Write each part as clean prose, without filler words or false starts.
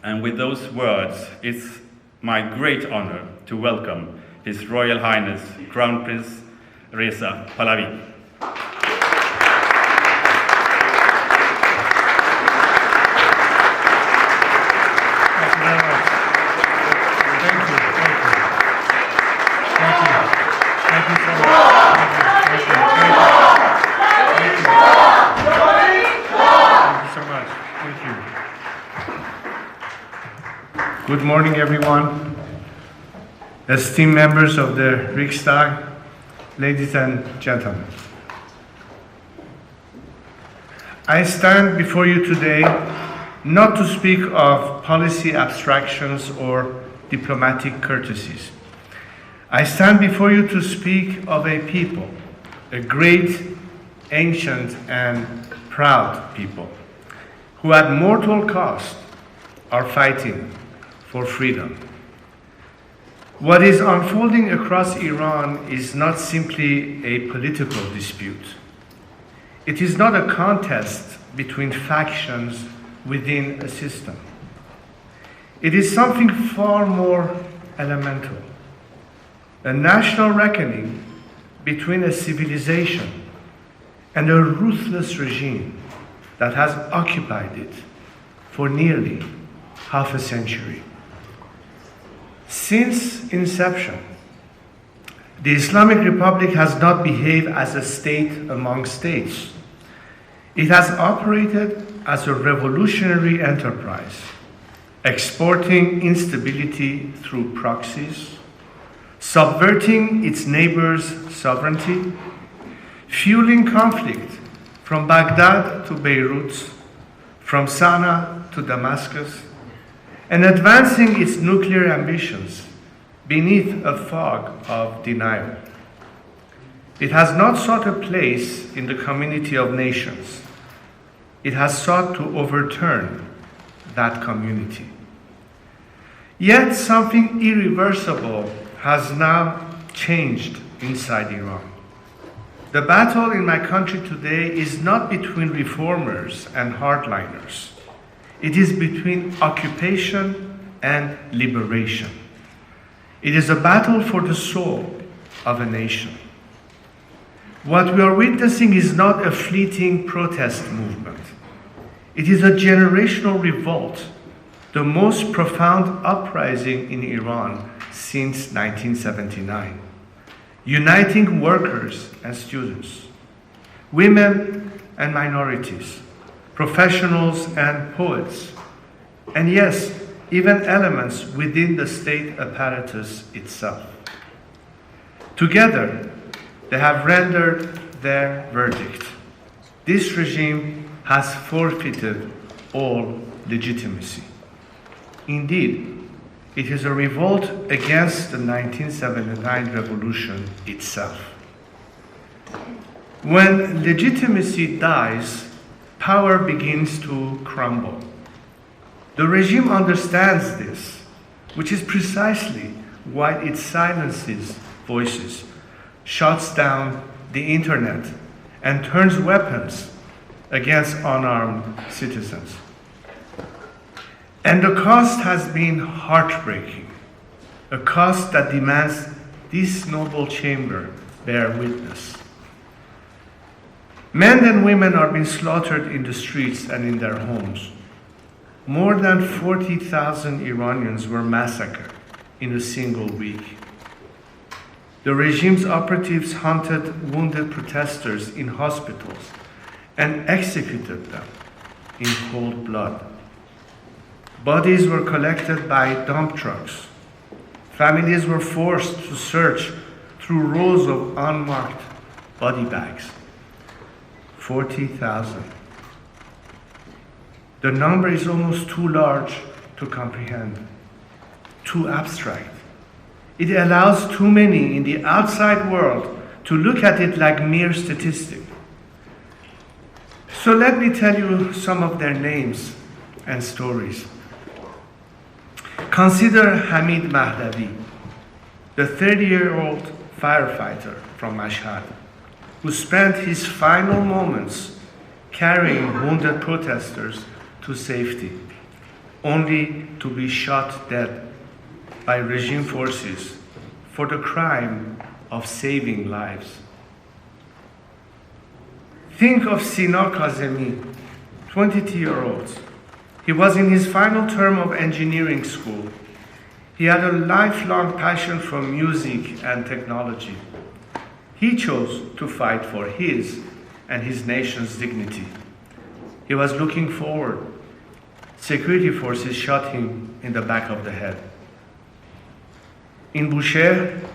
And with those words, it's my great honor to welcome His Royal Highness Kronprins Reza Pahlavi. Good morning, everyone. Esteemed members of the Riksdag, ladies and gentlemen. I stand before you today not to speak of policy abstractions or diplomatic courtesies. I stand before you to speak of a people, a great, ancient, and proud people, who at mortal cost are fighting for freedom. What is unfolding across Iran is not simply a political dispute. It is not a contest between factions within a system. It is something far more elemental, a national reckoning between a civilization and a ruthless regime that has occupied it for nearly half a century. Since inception, the Islamic Republic has not behaved as a state among states. It has operated as a revolutionary enterprise, exporting instability through proxies, subverting its neighbors' sovereignty, fueling conflict from Baghdad to Beirut, from Sana'a to Damascus, and advancing its nuclear ambitions beneath a fog of denial. It has not sought a place in the community of nations. It has sought to overturn that community. Yet something irreversible has now changed inside Iran. The battle in my country today is not between reformers and hardliners. It is between occupation and liberation. It is a battle for the soul of a nation. What we are witnessing is not a fleeting protest movement. It is a generational revolt, the most profound uprising in Iran since 1979, uniting workers and students, women and minorities, professionals and poets, and yes, even elements within the state apparatus itself. Together, they have rendered their verdict. This regime has forfeited all legitimacy. Indeed, it is a revolt against the 1979 revolution itself. When legitimacy dies, power begins to crumble. The regime understands this, which is precisely why it silences voices, shuts down the internet, and turns weapons against unarmed citizens. And the cost has been heartbreaking, a cost that demands this noble chamber bear witness. Men and women are being slaughtered in the streets and in their homes. More than 40,000 Iranians were massacred in a single week. The regime's operatives hunted wounded protesters in hospitals and executed them in cold blood. Bodies were collected by dump trucks. Families were forced to search through rows of unmarked body bags. 40,000. The number is almost too large to comprehend, too abstract. It allows too many in the outside world to look at it like mere statistic. So let me tell you some of their names and stories. Consider Hamid Mahdavi, the 30-year-old firefighter from Mashhad, who spent his final moments carrying wounded protesters to safety, only to be shot dead by regime forces for the crime of saving lives. Think of Sina Kazemi, 22-year-old. He was in his final term of engineering school. He had a lifelong passion for music and technology. He chose to fight for his and his nation's dignity. He was looking forward. Security forces shot him in the back of the head. In Bushehr,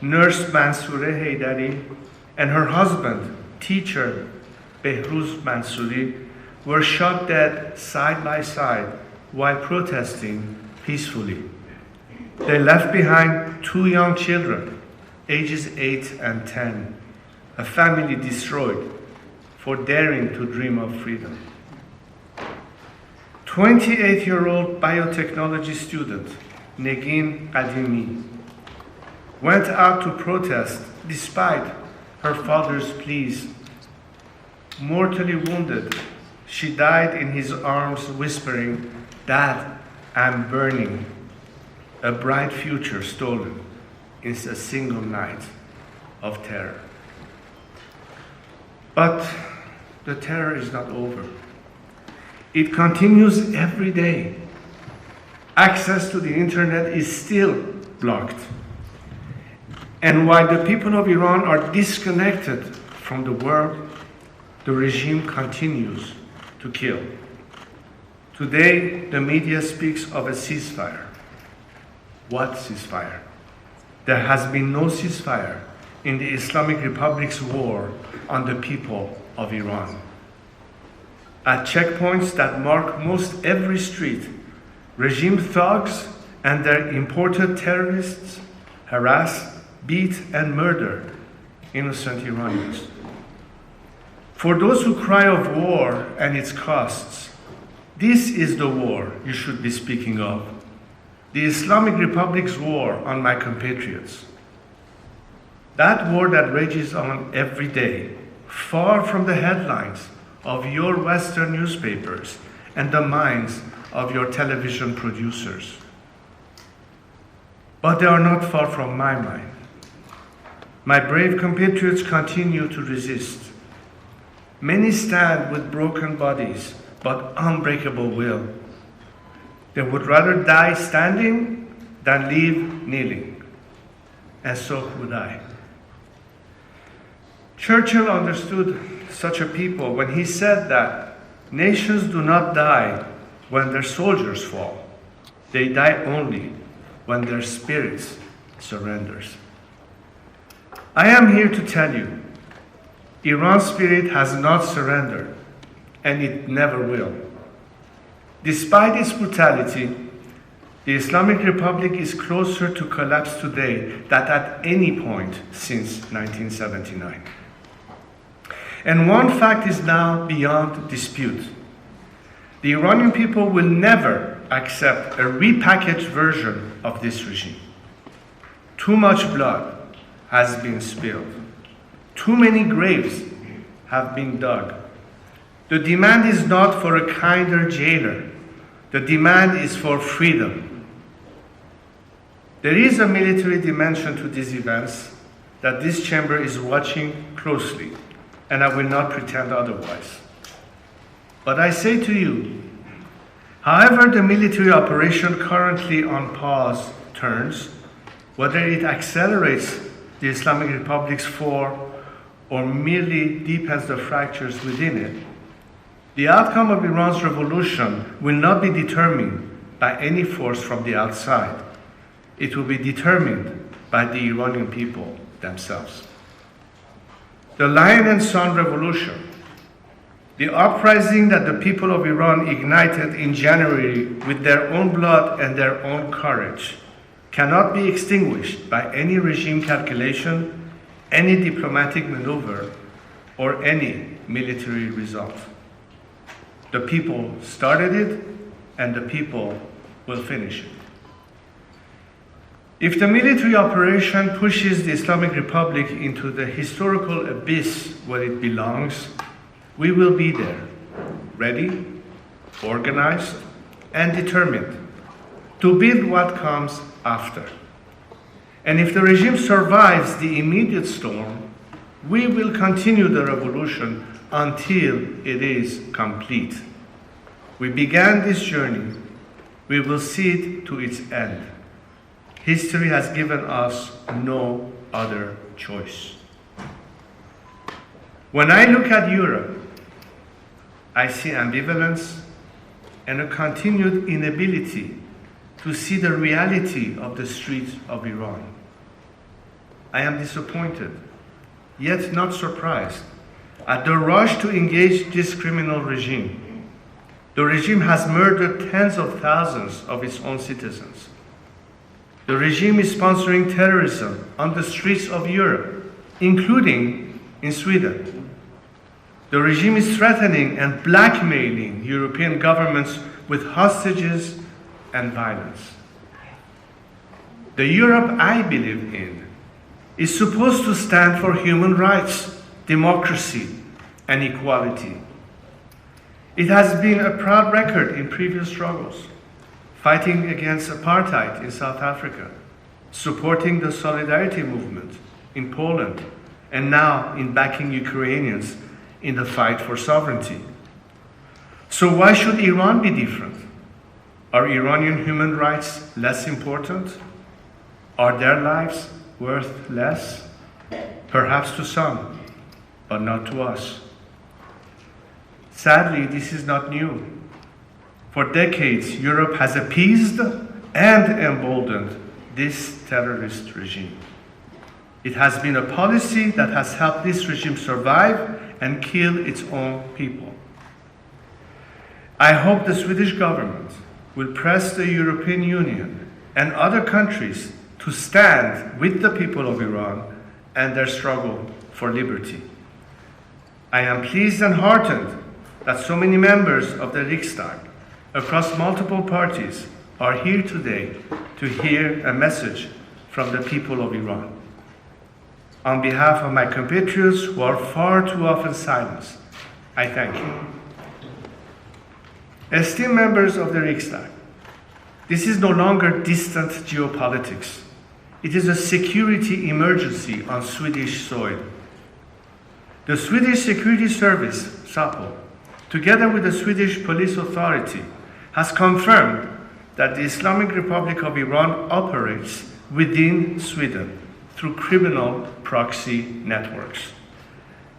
nurse Mansoure Haydari and her husband, teacher Behruz Mansouri, were shot dead side by side while protesting peacefully. They left behind 2 young children, ages 8 and 10, a family destroyed for daring to dream of freedom. 28-year-old biotechnology student Negin Qadimi went out to protest despite her father's pleas. Mortally wounded, she died in his arms whispering, "Dad, I'm burning." A bright future stolen in a single night of terror. But the terror is not over. It continues every day. Access to the internet is still blocked. And while the people of Iran are disconnected from the world, the regime continues to kill. Today, the media speaks of a ceasefire. What ceasefire? There has been no ceasefire in the Islamic Republic's war on the people of Iran. At checkpoints that mark most every street, regime thugs and their imported terrorists harass, beat, and murder innocent Iranians. For those who cry of war and its costs, this is the war you should be speaking of. The Islamic Republic's war on my compatriots. That war that rages on every day, far from the headlines of your Western newspapers and the minds of your television producers. But they are not far from my mind. My brave compatriots continue to resist. Many stand with broken bodies, but unbreakable will. They would rather die standing than live kneeling. And so would I. Churchill understood such a people when he said that nations do not die when their soldiers fall. They die only when their spirits surrenders. I am here to tell you, Iran's spirit has not surrendered, and it never will. Despite its brutality, the Islamic Republic is closer to collapse today than at any point since 1979. And one fact is now beyond dispute. The Iranian people will never accept a repackaged version of this regime. Too much blood has been spilled. Too many graves have been dug. The demand is not for a kinder jailer. The demand is for freedom. There is a military dimension to these events that this chamber is watching closely, and I will not pretend otherwise. But I say to you, however the military operation currently on pause turns, whether it accelerates the Islamic Republic's fall or merely deepens the fractures within it, the outcome of Iran's revolution will not be determined by any force from the outside. It will be determined by the Iranian people themselves. The Lion and Sun Revolution, the uprising that the people of Iran ignited in January with their own blood and their own courage, cannot be extinguished by any regime calculation, any diplomatic maneuver, or any military result. The people started it, and the people will finish it. If the military operation pushes the Islamic Republic into the historical abyss where it belongs, we will be there, ready, organized, and determined to build what comes after. And if the regime survives the immediate storm, we will continue the revolution until it is complete. We began this journey. We will see it to its end. History has given us no other choice. When I look at Europe, I see ambivalence and a continued inability to see the reality of the streets of Iran. I am disappointed, yet not surprised, at the rush to engage this criminal regime. The regime has murdered tens of thousands of its own citizens. The regime is sponsoring terrorism on the streets of Europe, including in Sweden. The regime is threatening and blackmailing European governments with hostages and violence. The Europe I believe in is supposed to stand for human rights, democracy, and equality. It has been a proud record in previous struggles, fighting against apartheid in South Africa, supporting the Solidarity movement in Poland, and now in backing Ukrainians in the fight for sovereignty. So why should Iran be different? Are Iranian human rights less important? Are their lives worth less? Perhaps to some, but not to us. Sadly, this is not new. For decades, Europe has appeased and emboldened this terrorist regime. It has been a policy that has helped this regime survive and kill its own people. I hope the Swedish government will press the European Union and other countries to stand with the people of Iran and their struggle for liberty. I am pleased and heartened that so many members of the Riksdag across multiple parties are here today to hear a message from the people of Iran. On behalf of my compatriots who are far too often silenced, I thank you. Esteemed members of the Riksdag, this is no longer distant geopolitics. It is a security emergency on Swedish soil. The Swedish Security Service, SAPO, together with the Swedish Police Authority, has confirmed that the Islamic Republic of Iran operates within Sweden through criminal proxy networks.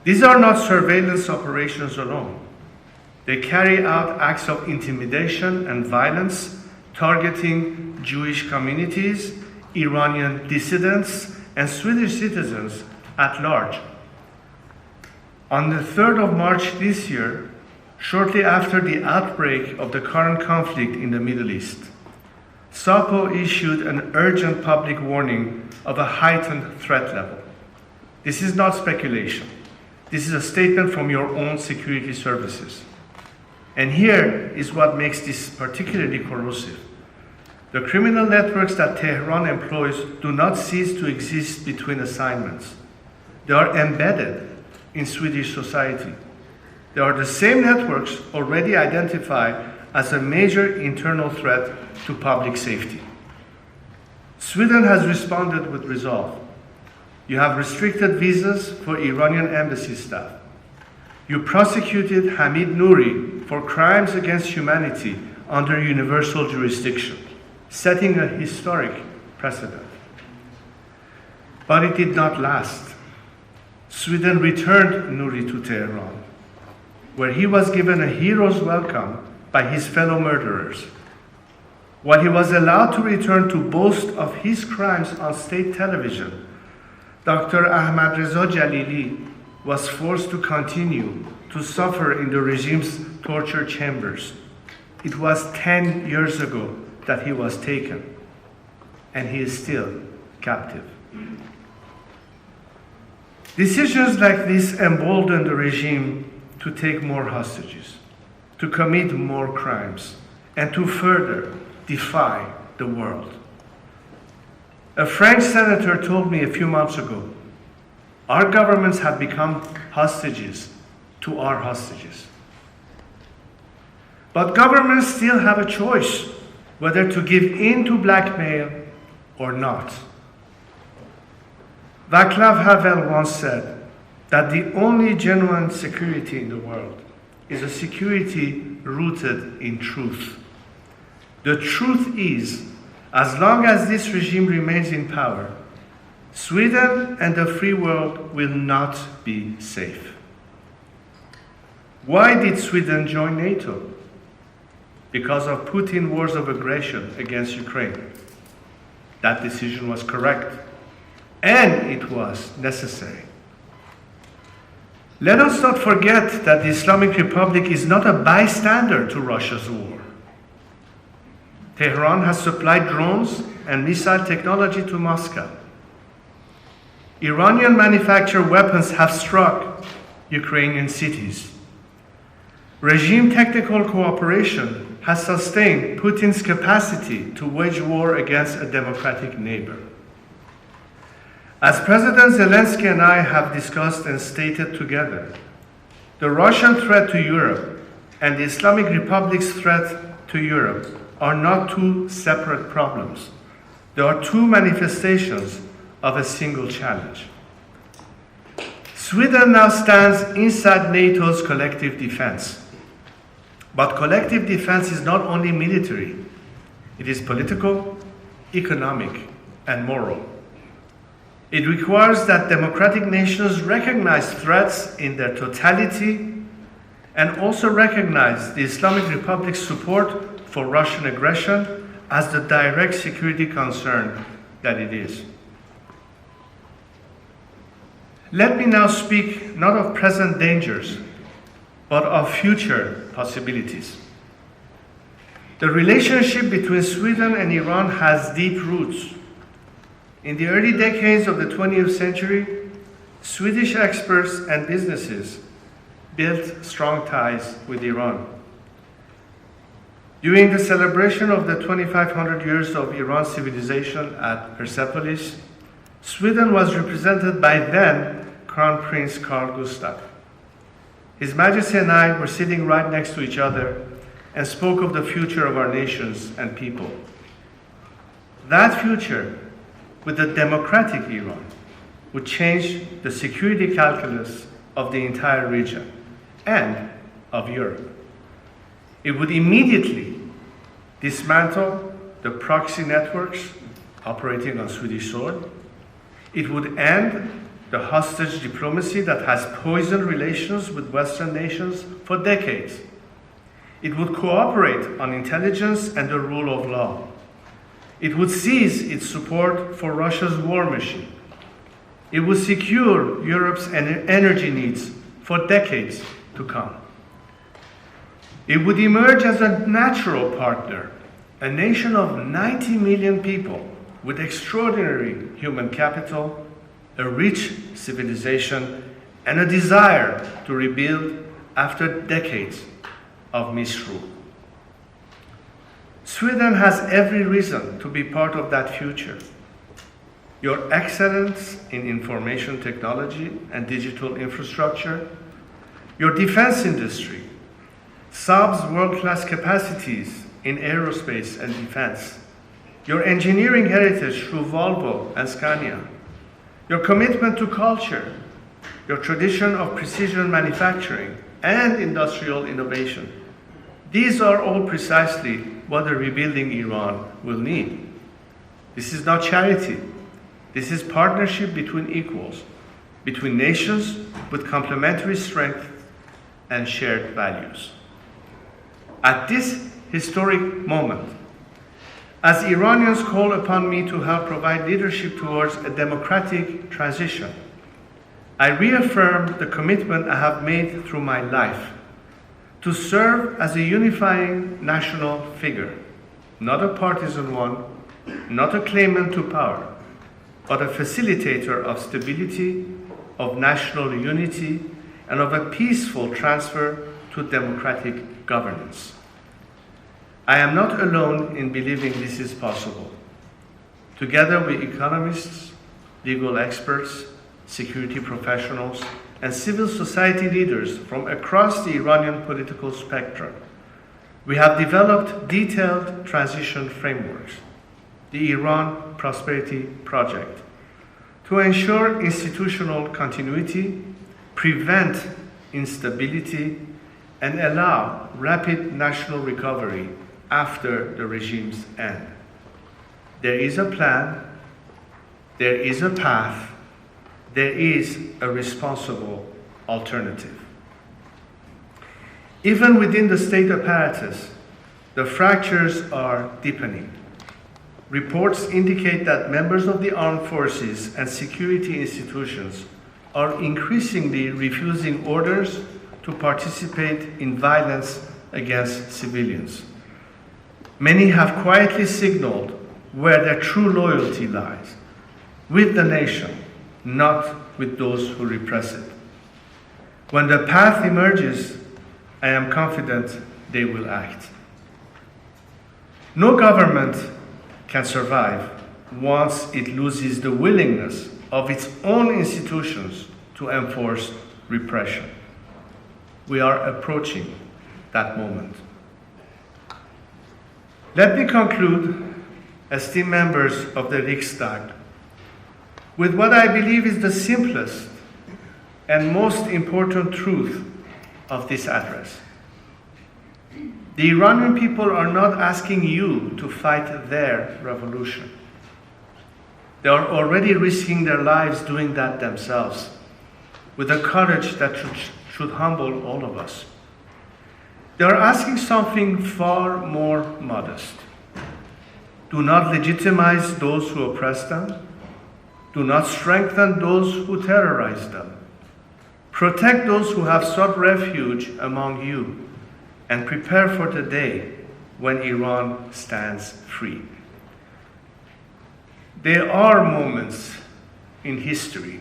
These are not surveillance operations alone. They carry out acts of intimidation and violence targeting Jewish communities, Iranian dissidents, and Swedish citizens at large. On the 3rd of March this year, shortly after the outbreak of the current conflict in the Middle East, SAPO issued an urgent public warning of a heightened threat level. This is not speculation. This is a statement from your own security services. And here is what makes this particularly corrosive. The criminal networks that Tehran employs do not cease to exist between assignments. They are embedded in Swedish society. They are the same networks already identified as a major internal threat to public safety. Sweden has responded with resolve. You have restricted visas for Iranian embassy staff. You prosecuted Hamid Nouri for crimes against humanity under universal jurisdiction, setting a historic precedent. But it did not last. Sweden returned Nouri to Tehran, where he was given a hero's welcome by his fellow murderers. While he was allowed to return to boast of his crimes on state television, Dr. Ahmad Reza Jalili was forced to continue to suffer in the regime's torture chambers. It was 10 years ago that he was taken, and he is still captive. Decisions like this embolden the regime to take more hostages, to commit more crimes, and to further defy the world. A French senator told me a few months ago, our governments have become hostages to our hostages. But governments still have a choice whether to give in to blackmail or not. Václav Havel once said that the only genuine security in the world is a security rooted in truth. The truth is, as long as this regime remains in power, Sweden and the free world will not be safe. Why did Sweden join NATO? Because of Putin's wars of aggression against Ukraine. That decision was correct, and it was necessary. Let us not forget that the Islamic Republic is not a bystander to Russia's war. Tehran has supplied drones and missile technology to Moscow. Iranian manufactured weapons have struck Ukrainian cities. Regime technical cooperation has sustained Putin's capacity to wage war against a democratic neighbor. As President Zelensky and I have discussed and stated together, the Russian threat to Europe and the Islamic Republic's threat to Europe are not two separate problems. They are two manifestations of a single challenge. Sweden now stands inside NATO's collective defense. But collective defense is not only military, it is political, economic, and moral. It requires that democratic nations recognize threats in their totality and also recognize the Islamic Republic's support for Russian aggression as the direct security concern that it is. Let me now speak not of present dangers, but of future possibilities. The relationship between Sweden and Iran has deep roots. In the early decades of the 20th century, Swedish experts and businesses built strong ties with Iran. During the celebration of the 2500 years of Iran's civilization at Persepolis, Sweden was represented by then Kronprins Carl Gustaf. His Majesty and I were sitting right next to each other and spoke of the future of our nations and people. That future, with a democratic Iran, would change the security calculus of the entire region and of Europe. It would immediately dismantle the proxy networks operating on Swedish soil. It would end the hostage diplomacy that has poisoned relations with Western nations for decades. It would cooperate on intelligence and the rule of law. It would cease its support for Russia's war machine. It would secure Europe's energy needs for decades to come. It would emerge as a natural partner, a nation of 90 million people with extraordinary human capital, a rich civilization, and a desire to rebuild after decades of misrule. Sweden has every reason to be part of that future. Your excellence in information technology and digital infrastructure, your defense industry, Saab's world-class capacities in aerospace and defense, your engineering heritage through Volvo and Scania, your commitment to culture, your tradition of precision manufacturing and industrial innovation. These are all precisely what a rebuilding Iran will need. This is not charity. This is partnership between equals, between nations with complementary strength and shared values. At this historic moment, as Iranians call upon me to help provide leadership towards a democratic transition, I reaffirm the commitment I have made through my life to serve as a unifying national figure, not a partisan one, not a claimant to power, but a facilitator of stability, of national unity, and of a peaceful transfer to democratic governance. I am not alone in believing this is possible. Together with economists, legal experts, security professionals, and civil society leaders from across the Iranian political spectrum, We have developed detailed transition frameworks, the Iran Prosperity Project, to ensure institutional continuity, prevent instability, and allow rapid national recovery after the regime's end. There is a plan, there is a path, there is a responsible alternative. Even within the state apparatus, the fractures are deepening. Reports indicate that members of the armed forces and security institutions are increasingly refusing orders to participate in violence against civilians. Many have quietly signaled where their true loyalty lies, with the nation, not with those who repress it. When the path emerges, I am confident they will act. No government can survive once it loses the willingness of its own institutions to enforce repression. We are approaching that moment. Let me conclude, esteemed members of the Riksdag, with what I believe is the simplest and most important truth of this address. The Iranian people are not asking you to fight their revolution. They are already risking their lives doing that themselves, with a courage that should humble all of us. They are asking something far more modest. Do not legitimize those who oppress them. Do not strengthen those who terrorize them. Protect those who have sought refuge among you, and prepare for the day when Iran stands free. There are moments in history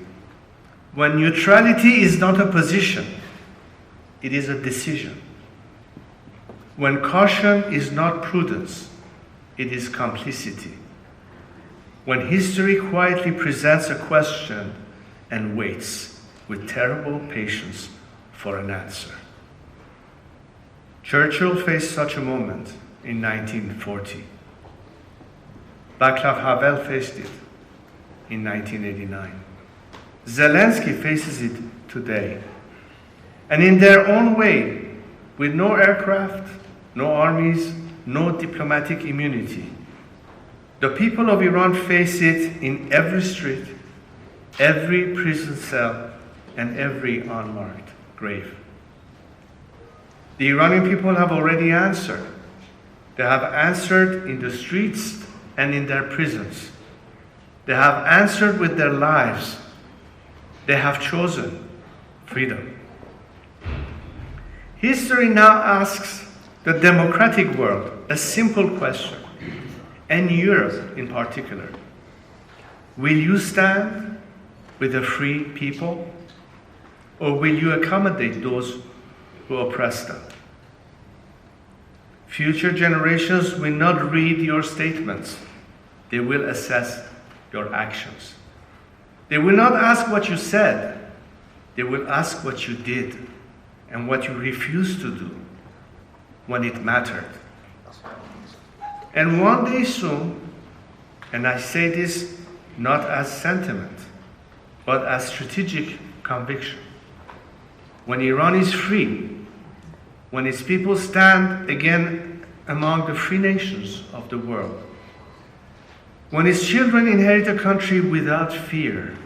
when neutrality is not a position, it is a decision. When caution is not prudence, it is complicity. When history quietly presents a question and waits with terrible patience for an answer. Churchill faced such a moment in 1940. Václav Havel faced it in 1989. Zelensky faces it today. And in their own way, with no aircraft, no armies, no diplomatic immunity, the people of Iran face it in every street, every prison cell, and every unmarked grave. The Iranian people have already answered. They have answered in the streets and in their prisons. They have answered with their lives. They have chosen freedom. History now asks the democratic world a simple question, and Europe in particular. Will you stand with a free people, or will you accommodate those who oppress them? Future generations will not read your statements. They will assess your actions. They will not ask what you said. They will ask what you did and what you refused to do when it mattered. And one day soon, and I say this not as sentiment, but as strategic conviction, when Iran is free, when its people stand again among the free nations of the world, when its children inherit a country without fear,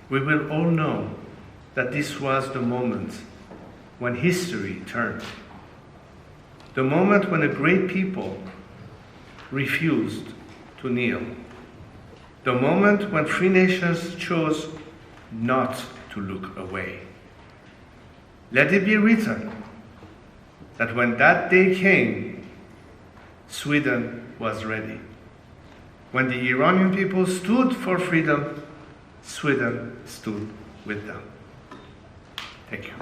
we will all know that this was the moment when history turned. The moment when a great people refused to kneel. The moment when free nations chose not to look away. Let it be written that when that day came, Sweden was ready. When the Iranian people stood for freedom, Sweden stood with them. Thank you.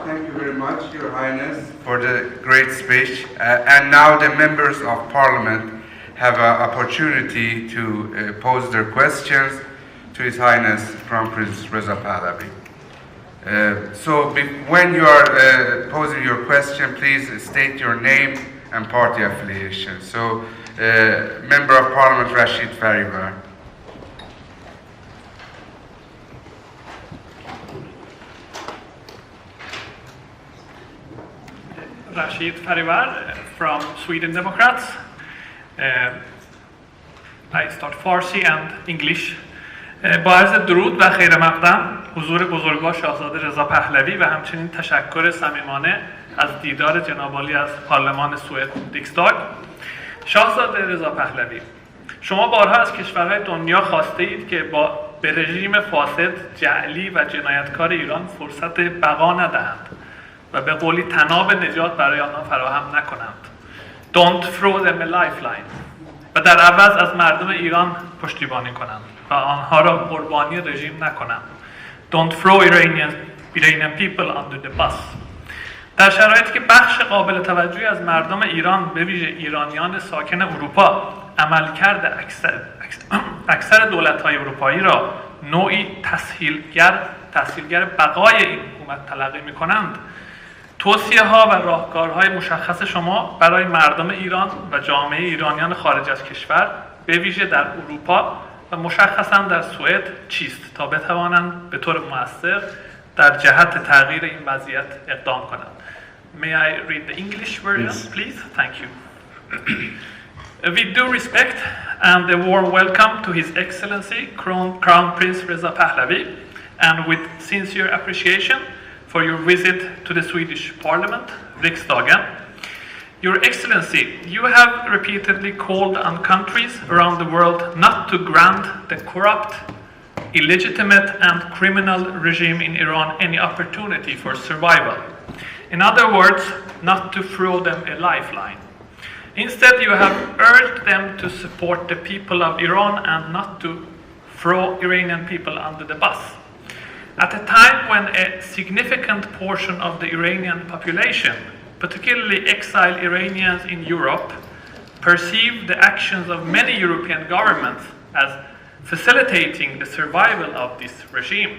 Thank you very much, Your Highness, for the great speech. And now the members of Parliament have an opportunity to pose their questions to His Highness Kronprins Reza Pahlavi. When you are posing your question, please state your name and party affiliation. So, Member of Parliament Rashid Farivar. Rashid Farivar from Sweden Democrats. I start Farsi and English. با عرض درود و خیر مقدم حضور بزرگوار شاهزاده رضا پهلوی و همچنین تشکر صمیمانه از دیدار جناب عالی از پارلمان سوئد ریکسداگ. شاهزاده رضا پهلوی، شما بارها از کشورهای دنیا خواسته اید که به رژیم فاسد، جعلی و جنایتکار ایران فرصت بقا ندهند و به قولی طناب نجات برای آنها فراهم نکنند. Don't throw them a lifeline. و در عوض از مردم ایران پشتیبانی کنند و آنها را قربانی رژیم نکنند. Don't throw Iranian people under the bus. در شرایطی که بخش قابل توجهی از مردم ایران به ویژه ایرانیان ساکن اروپا عملکرد اکثر دولت‌های اروپایی را نوعی تسهیلگر بقای این حکومت تلقی می‌کنند، توصیه‌ها و راهکارهای مشخص شما برای مردم ایران و جامعه ایرانیان خارج از کشور به ویژه در اروپا و مشخصاً در سوئد چیست تا بتوانند به طور مؤثر در جهت تغییر این وضعیت اقدام کنند. May I read the English version, please? Thank you. With due respect and a warm welcome to His Excellency Crown Prince Reza Pahlavi, and with sincere appreciation for your visit to the Swedish Parliament, Riksdagen. Your Excellency, you have repeatedly called on countries around the world not to grant the corrupt, illegitimate and criminal regime in Iran any opportunity for survival. In other words, not to throw them a lifeline. Instead, you have urged them to support the people of Iran and not to throw Iranian people under the bus. At a time when a significant portion of the Iranian population, particularly exiled Iranians in Europe, perceive the actions of many European governments as facilitating the survival of this regime,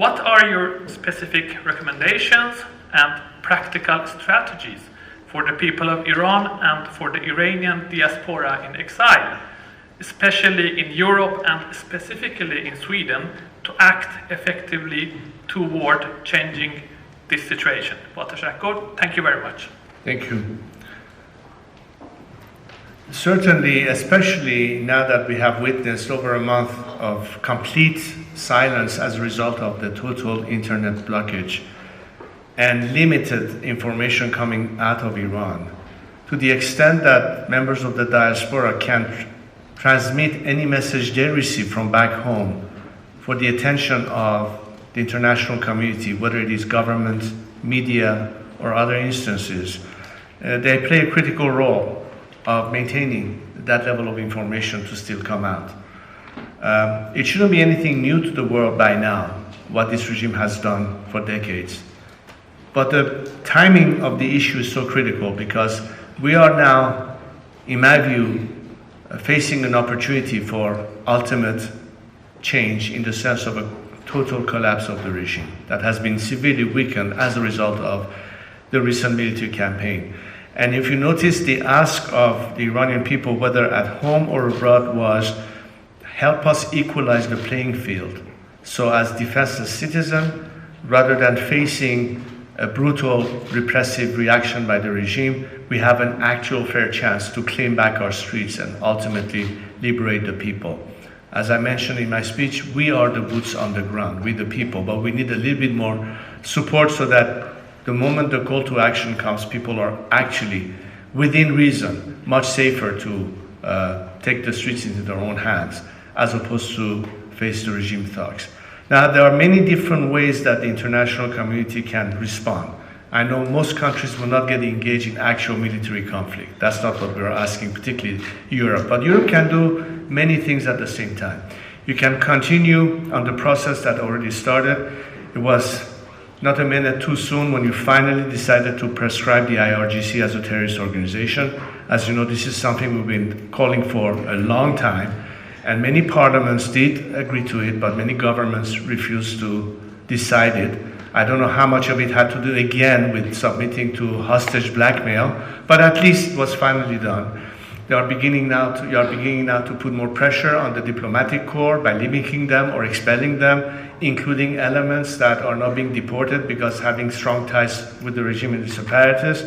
what are your specific recommendations and practical strategies for the people of Iran and for the Iranian diaspora in exile, especially in Europe and specifically in Sweden, to act effectively toward changing this situation? Thank you very much. Thank you. Certainly, especially now that we have witnessed over a month of complete silence as a result of the total internet blockage and limited information coming out of Iran, to the extent that members of the diaspora can't transmit any message they receive from back home for the attention of the international community, whether it is government, media, or other instances. They play a critical role of maintaining that level of information to still come out. It shouldn't be anything new to the world by now, what this regime has done for decades. But the timing of the issue is so critical because we are now, in my view, facing an opportunity for ultimate change in the sense of a total collapse of the regime that has been severely weakened as a result of the recent military campaign. And if you notice, the ask of the Iranian people, whether at home or abroad, was help us equalize the playing field. So as defenseless citizens, rather than facing a brutal repressive reaction by the regime, we have an actual fair chance to claim back our streets and ultimately liberate the people. As I mentioned in my speech, we are the boots on the ground, we the people, but we need a little bit more support so that the moment the call to action comes, people are actually, within reason, much safer to take the streets into their own hands as opposed to face the regime thugs. Now, there are many different ways that the international community can respond. I know most countries will not get engaged in actual military conflict. That's not what we're asking, particularly Europe. But Europe can do many things at the same time. You can continue on the process that already started. It was not a minute too soon when you finally decided to prescribe the IRGC as a terrorist organization. As you know, this is something we've been calling for a long time, and many parliaments did agree to it, but many governments refused to decide it. I don't know how much of it had to do again with submitting to hostage blackmail, but at least it was finally done. You are beginning now to put more pressure on the diplomatic corps by limiting them or expelling them, including elements that are not being deported because having strong ties with the regime and the separatists.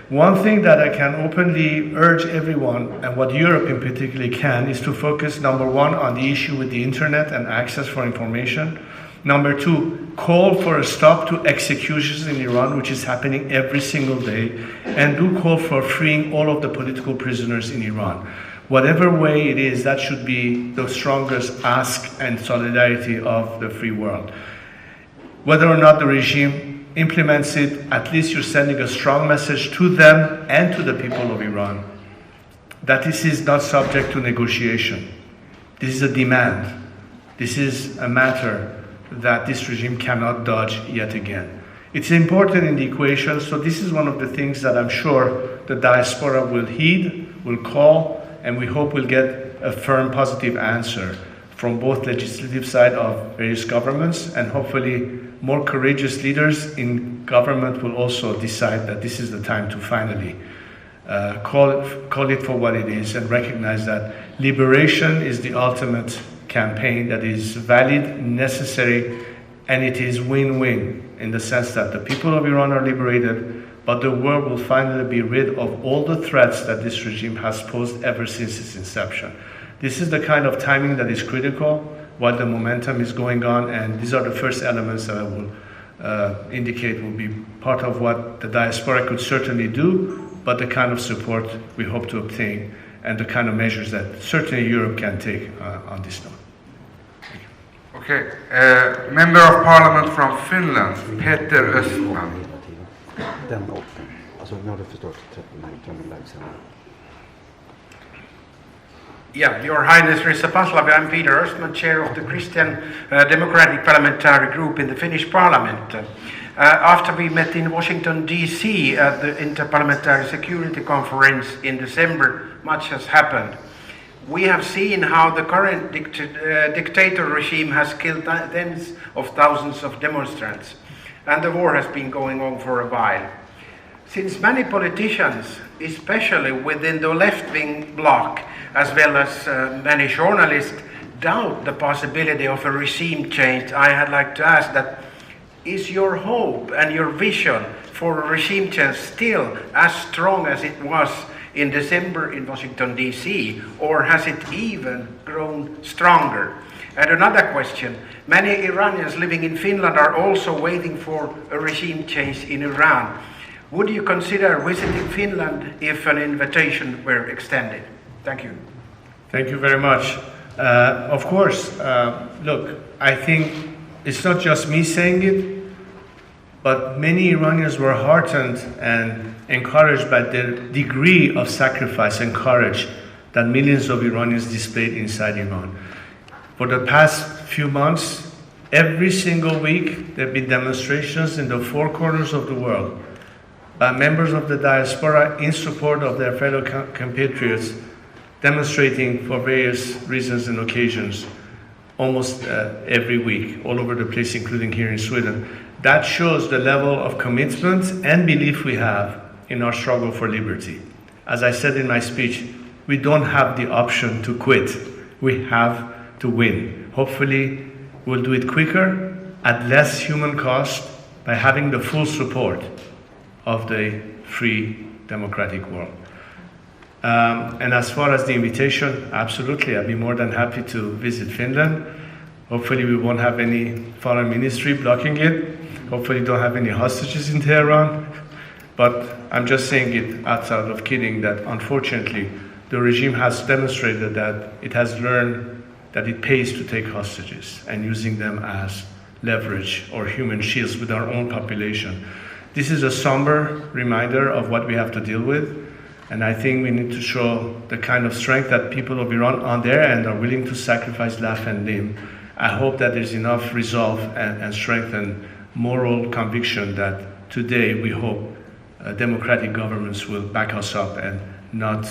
One thing that I can openly urge everyone, and what Europe in particular can, is to focus, number one, on the issue with the internet and access for information. Number two, call for a stop to executions in Iran, which is happening every single day, and do call for freeing all of the political prisoners in Iran. Whatever way it is, that should be the strongest ask and solidarity of the free world. Whether or not the regime implements it, at least you're sending a strong message to them and to the people of Iran that this is not subject to negotiation. This is a demand. This is a matter that this regime cannot dodge yet again. It's important in the equation, so this is one of the things that I'm sure the diaspora will heed, will call, and we hope we'll get a firm positive answer from both legislative side of various governments, and hopefully more courageous leaders in government will also decide that this is the time to finally call it for what it is and recognize that liberation is the ultimate campaign that is valid, necessary, and it is win-win in the sense that the people of Iran are liberated, but the world will finally be rid of all the threats that this regime has posed ever since its inception. This is the kind of timing that is critical while the momentum is going on, and these are the first elements that I will indicate will be part of what the diaspora could certainly do, but the kind of support we hope to obtain and the kind of measures that certainly Europe can take on this note. Okay, Member of Parliament from Finland, Peter Östman. Den åkten. Alltså nu har du förstått 13 lägsen. Yeah, Your Highness Reza Pahlavi, I'm Peter Östman, chair of the Christian Democratic Parliamentary Group in the Finnish Parliament. After we met in Washington, D.C. at the Interparliamentary Security Conference in December, much has happened. We have seen how the current dictator regime has killed tens of thousands of demonstrants, and the war has been going on for a while. Since many politicians, especially within the left-wing bloc, as well as many journalists, doubt the possibility of a regime change, I had like to ask that, is your hope and your vision for a regime change still as strong as it was in December in Washington, D.C., or has it even grown stronger? And another question, many Iranians living in Finland are also waiting for a regime change in Iran. Would you consider visiting Finland if an invitation were extended? Thank you. Thank you very much. Of course, look, I think it's not just me saying it, but many Iranians were heartened and encouraged by the degree of sacrifice and courage that millions of Iranians displayed inside Iran. For the past few months, every single week, there have been demonstrations in the four corners of the world by members of the diaspora in support of their fellow compatriots, demonstrating for various reasons and occasions almost every week, all over the place, including here in Sweden. That shows the level of commitment and belief we have in our struggle for liberty. As I said in my speech, we don't have the option to quit. We have to win. Hopefully, we'll do it quicker, at less human cost, by having the full support of the free democratic world. And as far as the invitation, absolutely, I'd be more than happy to visit Finland. Hopefully we won't have any foreign ministry blocking it. Hopefully don't have any hostages in Tehran. But I'm just saying it outside of kidding that unfortunately the regime has demonstrated that it has learned that it pays to take hostages and using them as leverage or human shields with our own population. This is a somber reminder of what we have to deal with. And I think we need to show the kind of strength that people of Iran on their end are willing to sacrifice life and limb. I hope that there's enough resolve and strength and moral conviction that today we hope democratic governments will back us up and not,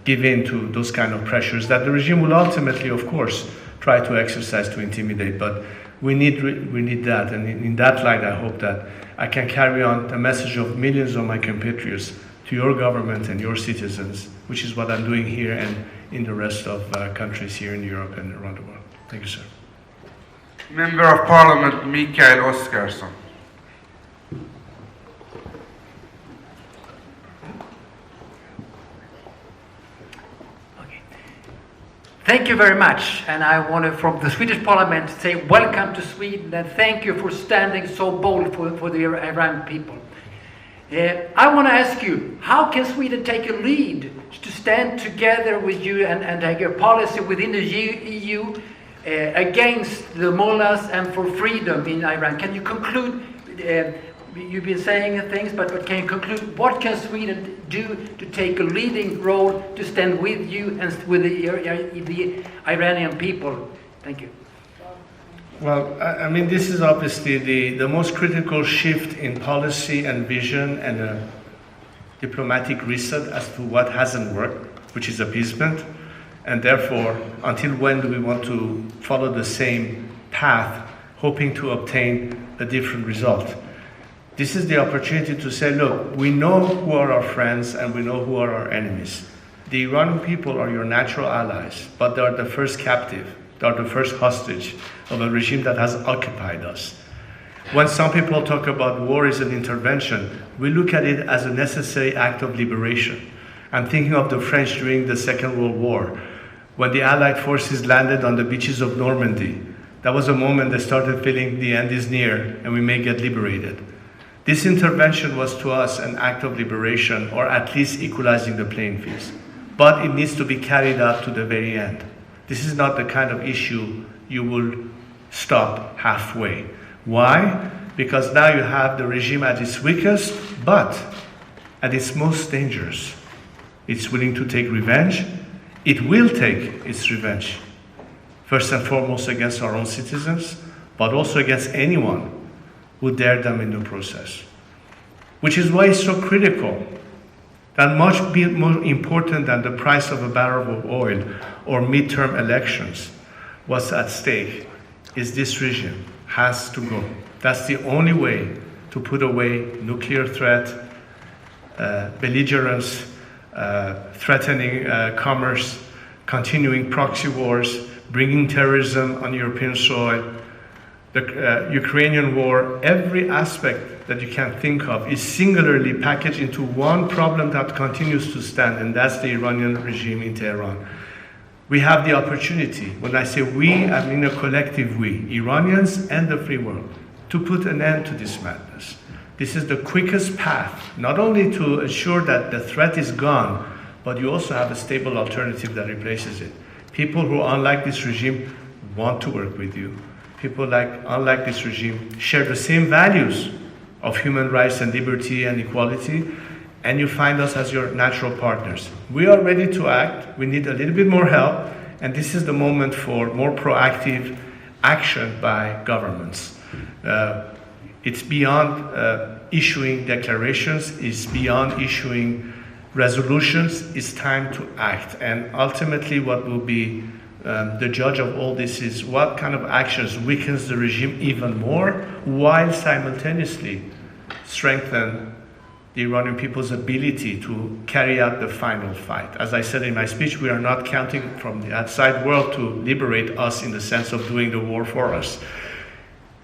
give in to those kind of pressures that the regime will ultimately, of course, try to exercise to intimidate. But we need that, and in that light, I hope that I can carry on the message of millions of my compatriots to your government and your citizens, which is what I'm doing here and in the rest of countries here in Europe and around the world. Thank you, sir. Member of Parliament Mikael Oskarsson. Thank you very much, and I want to, from the Swedish Parliament, say welcome to Sweden and thank you for standing so bold for the Iran people. I want to ask you, how can Sweden take a lead to stand together with you and take a policy within the EU against the mullahs and for freedom in Iran? Can you conclude? You've been saying things, but can you conclude what can Sweden do to take a leading role to stand with you and with the Iranian people? Thank you. Well, I mean, this is obviously the most critical shift in policy and vision and a diplomatic reset as to what hasn't worked, which is appeasement. And therefore, until when do we want to follow the same path, hoping to obtain a different result? This is the opportunity to say, look, we know who are our friends and we know who are our enemies. The Iranian people are your natural allies, but they are the first captive. They are the first hostage of a regime that has occupied us. When some people talk about war as an intervention, we look at it as a necessary act of liberation. I'm thinking of the French during the Second World War, when the Allied forces landed on the beaches of Normandy. That was a moment they started feeling the end is near and we may get liberated. This intervention was to us an act of liberation, or at least equalizing the playing fields. But it needs to be carried out to the very end. This is not the kind of issue you will stop halfway. Why? Because now you have the regime at its weakest, but at its most dangerous. It's willing to take revenge. It will take its revenge, first and foremost against our own citizens, but also against anyone who dare them in the process. Which is why it's so critical that much more important than the price of a barrel of oil or midterm elections, what's at stake is this regime has to go. That's the only way to put away nuclear threat, belligerence, threatening commerce, continuing proxy wars, bringing terrorism on European soil, the Ukrainian war. Every aspect that you can think of is singularly packaged into one problem that continues to stand, and that's the Iranian regime in Tehran. We have the opportunity, when I say we, I mean a collective we, Iranians and the free world, to put an end to this madness. This is the quickest path, not only to ensure that the threat is gone, but you also have a stable alternative that replaces it. People who, unlike this regime, want to work with you. People unlike this regime, share the same values of human rights and liberty and equality, and you find us as your natural partners. We are ready to act. We need a little bit more help, and this is the moment for more proactive action by governments. It's beyond issuing declarations, it's beyond issuing resolutions. It's time to act, and ultimately what will be the judge of all this is what kind of actions weakens the regime even more, while simultaneously strengthen the Iranian people's ability to carry out the final fight. As I said in my speech, we are not counting from the outside world to liberate us in the sense of doing the war for us.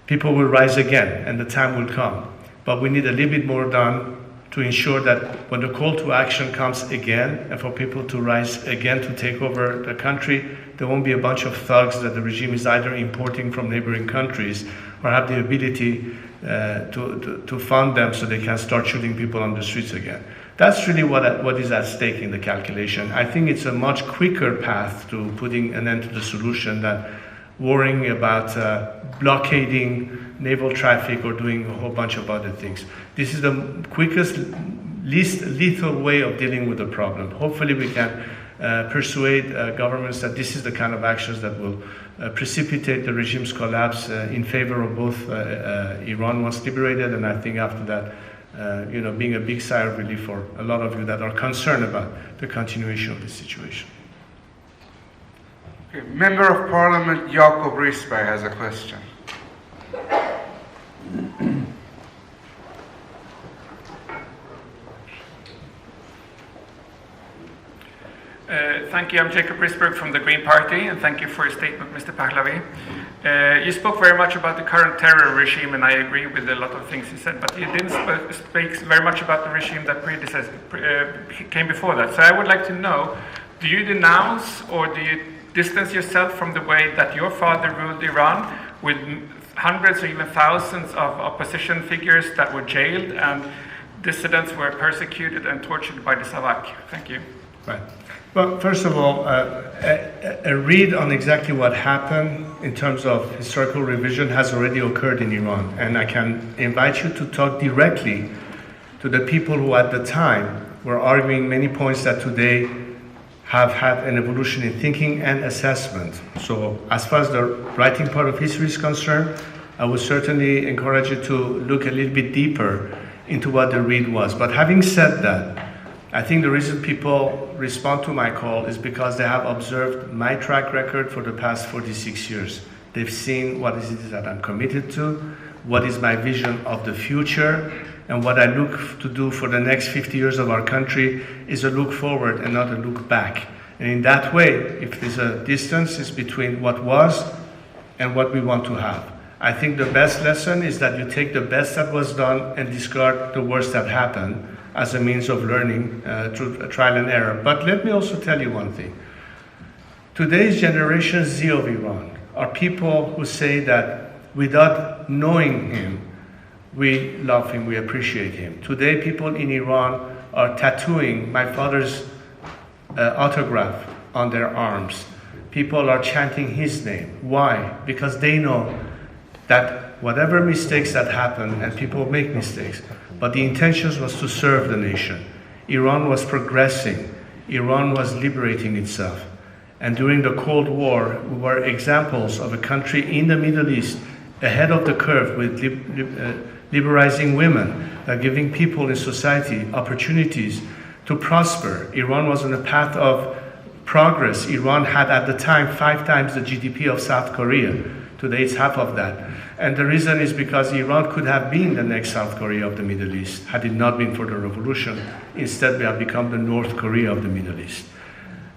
People will rise again, and the time will come. But we need a little bit more done to ensure that when the call to action comes again, and for people to rise again to take over the country, there won't be a bunch of thugs that the regime is either importing from neighboring countries or have the ability to fund them so they can start shooting people on the streets again. That's really what is at stake in the calculation. I think it's a much quicker path to putting an end to the solution than worrying about blockading naval traffic or doing a whole bunch of other things. This is the quickest, least lethal way of dealing with the problem. Hopefully we can persuade governments that this is the kind of actions that will precipitate the regime's collapse in favor of both Iran once liberated, and I think after that, being a big sigh of relief for a lot of you that are concerned about the continuation of the situation. Okay. Member of Parliament Jakob Risberg has a question. Thank you. I'm Jacob Risberg from the Green Party, and thank you for your statement, Mr. Pahlavi. You spoke very much about the current terror regime, and I agree with a lot of things you said, but you didn't speak very much about the regime that came before that. So I would like to know, do you denounce or do you distance yourself from the way that your father ruled Iran, with hundreds or even thousands of opposition figures that were jailed and dissidents were persecuted and tortured by the Savak? Thank you. Right. Well, first of all, a read on exactly what happened in terms of historical revision has already occurred in Iran, and I can invite you to talk directly to the people who at the time were arguing many points that today have had an evolution in thinking and assessment. So as far as the writing part of history is concerned, I would certainly encourage you to look a little bit deeper into what the read was. But having said that, I think the reason people respond to my call is because they have observed my track record for the past 46 years. They've seen what is it that I'm committed to, what is my vision of the future, and what I look to do for the next 50 years of our country is a look forward and not a look back. And in that way, if there's a distance, it's between what was and what we want to have. I think the best lesson is that you take the best that was done and discard the worst that happened as a means of learning through trial and error. But let me also tell you one thing. Today's Generation Z of Iran are people who say that without knowing him, we love him, we appreciate him. Today, people in Iran are tattooing my father's autograph on their arms. People are chanting his name. Why? Because they know that whatever mistakes that happen, and people make mistakes, but the intention was to serve the nation. Iran was progressing. Iran was liberating itself. And during the Cold War, we were examples of a country in the Middle East ahead of the curve with liberalizing women, giving people in society opportunities to prosper. Iran was on a path of progress. Iran had at the time 5 times the GDP of South Korea. Today it's half of that. And the reason is because Iran could have been the next South Korea of the Middle East had it not been for the revolution. Instead, we have become the North Korea of the Middle East.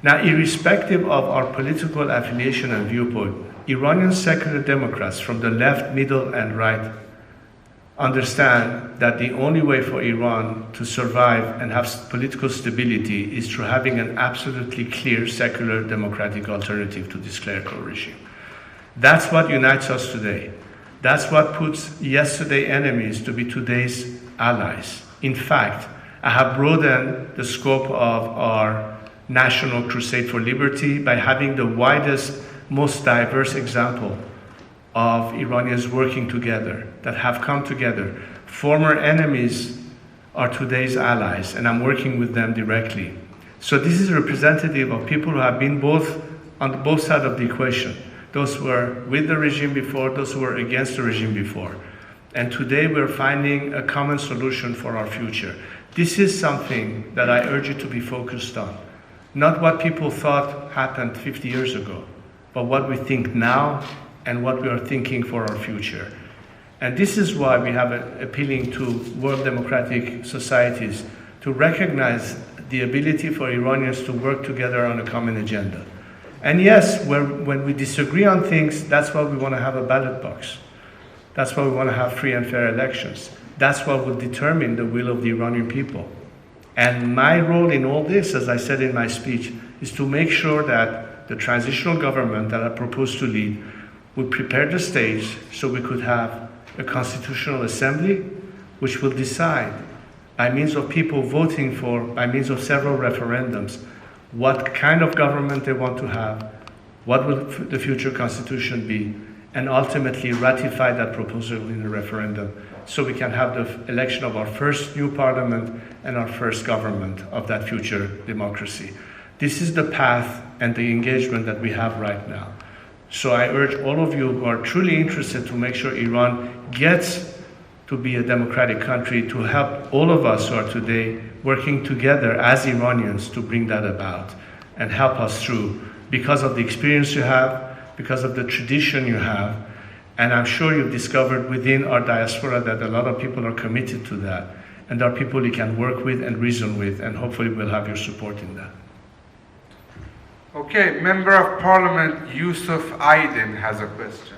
Now, irrespective of our political affiliation and viewpoint, Iranian secular Democrats from the left, middle, and right understand that the only way for Iran to survive and have political stability is through having an absolutely clear secular democratic alternative to this clerical regime. That's what unites us today. That's what puts yesterday's enemies to be today's allies. In fact, I have broadened the scope of our national crusade for liberty by having the widest, most diverse example of Iranians working together, that have come together. Former enemies are today's allies, and I'm working with them directly. So this is representative of people who have been on both sides of the equation. Those who were with the regime before, those who were against the regime before. And today we're finding a common solution for our future. This is something that I urge you to be focused on. Not what people thought happened 50 years ago, but what we think now and what we are thinking for our future. And this is why we have appealing to world democratic societies to recognize the ability for Iranians to work together on a common agenda. And yes, when we disagree on things, that's why we want to have a ballot box. That's why we want to have free and fair elections. That's what will determine the will of the Iranian people. And my role in all this, as I said in my speech, is to make sure that the transitional government that I propose to lead will prepare the stage so we could have a constitutional assembly which will decide by means of people voting for, by means of several referendums, what kind of government they want to have, what will the future constitution be, and ultimately ratify that proposal in a referendum so we can have the election of our first new parliament and our first government of that future democracy. This is the path and the engagement that we have right now. So I urge all of you who are truly interested to make sure Iran gets to be a democratic country to help all of us who are today working together as Iranians to bring that about and help us through because of the experience you have, because of the tradition you have. And I'm sure you've discovered within our diaspora that a lot of people are committed to that. And there are people you can work with and reason with, and hopefully we'll have your support in that. Okay, Member of Parliament Yusuf Aydin has a question.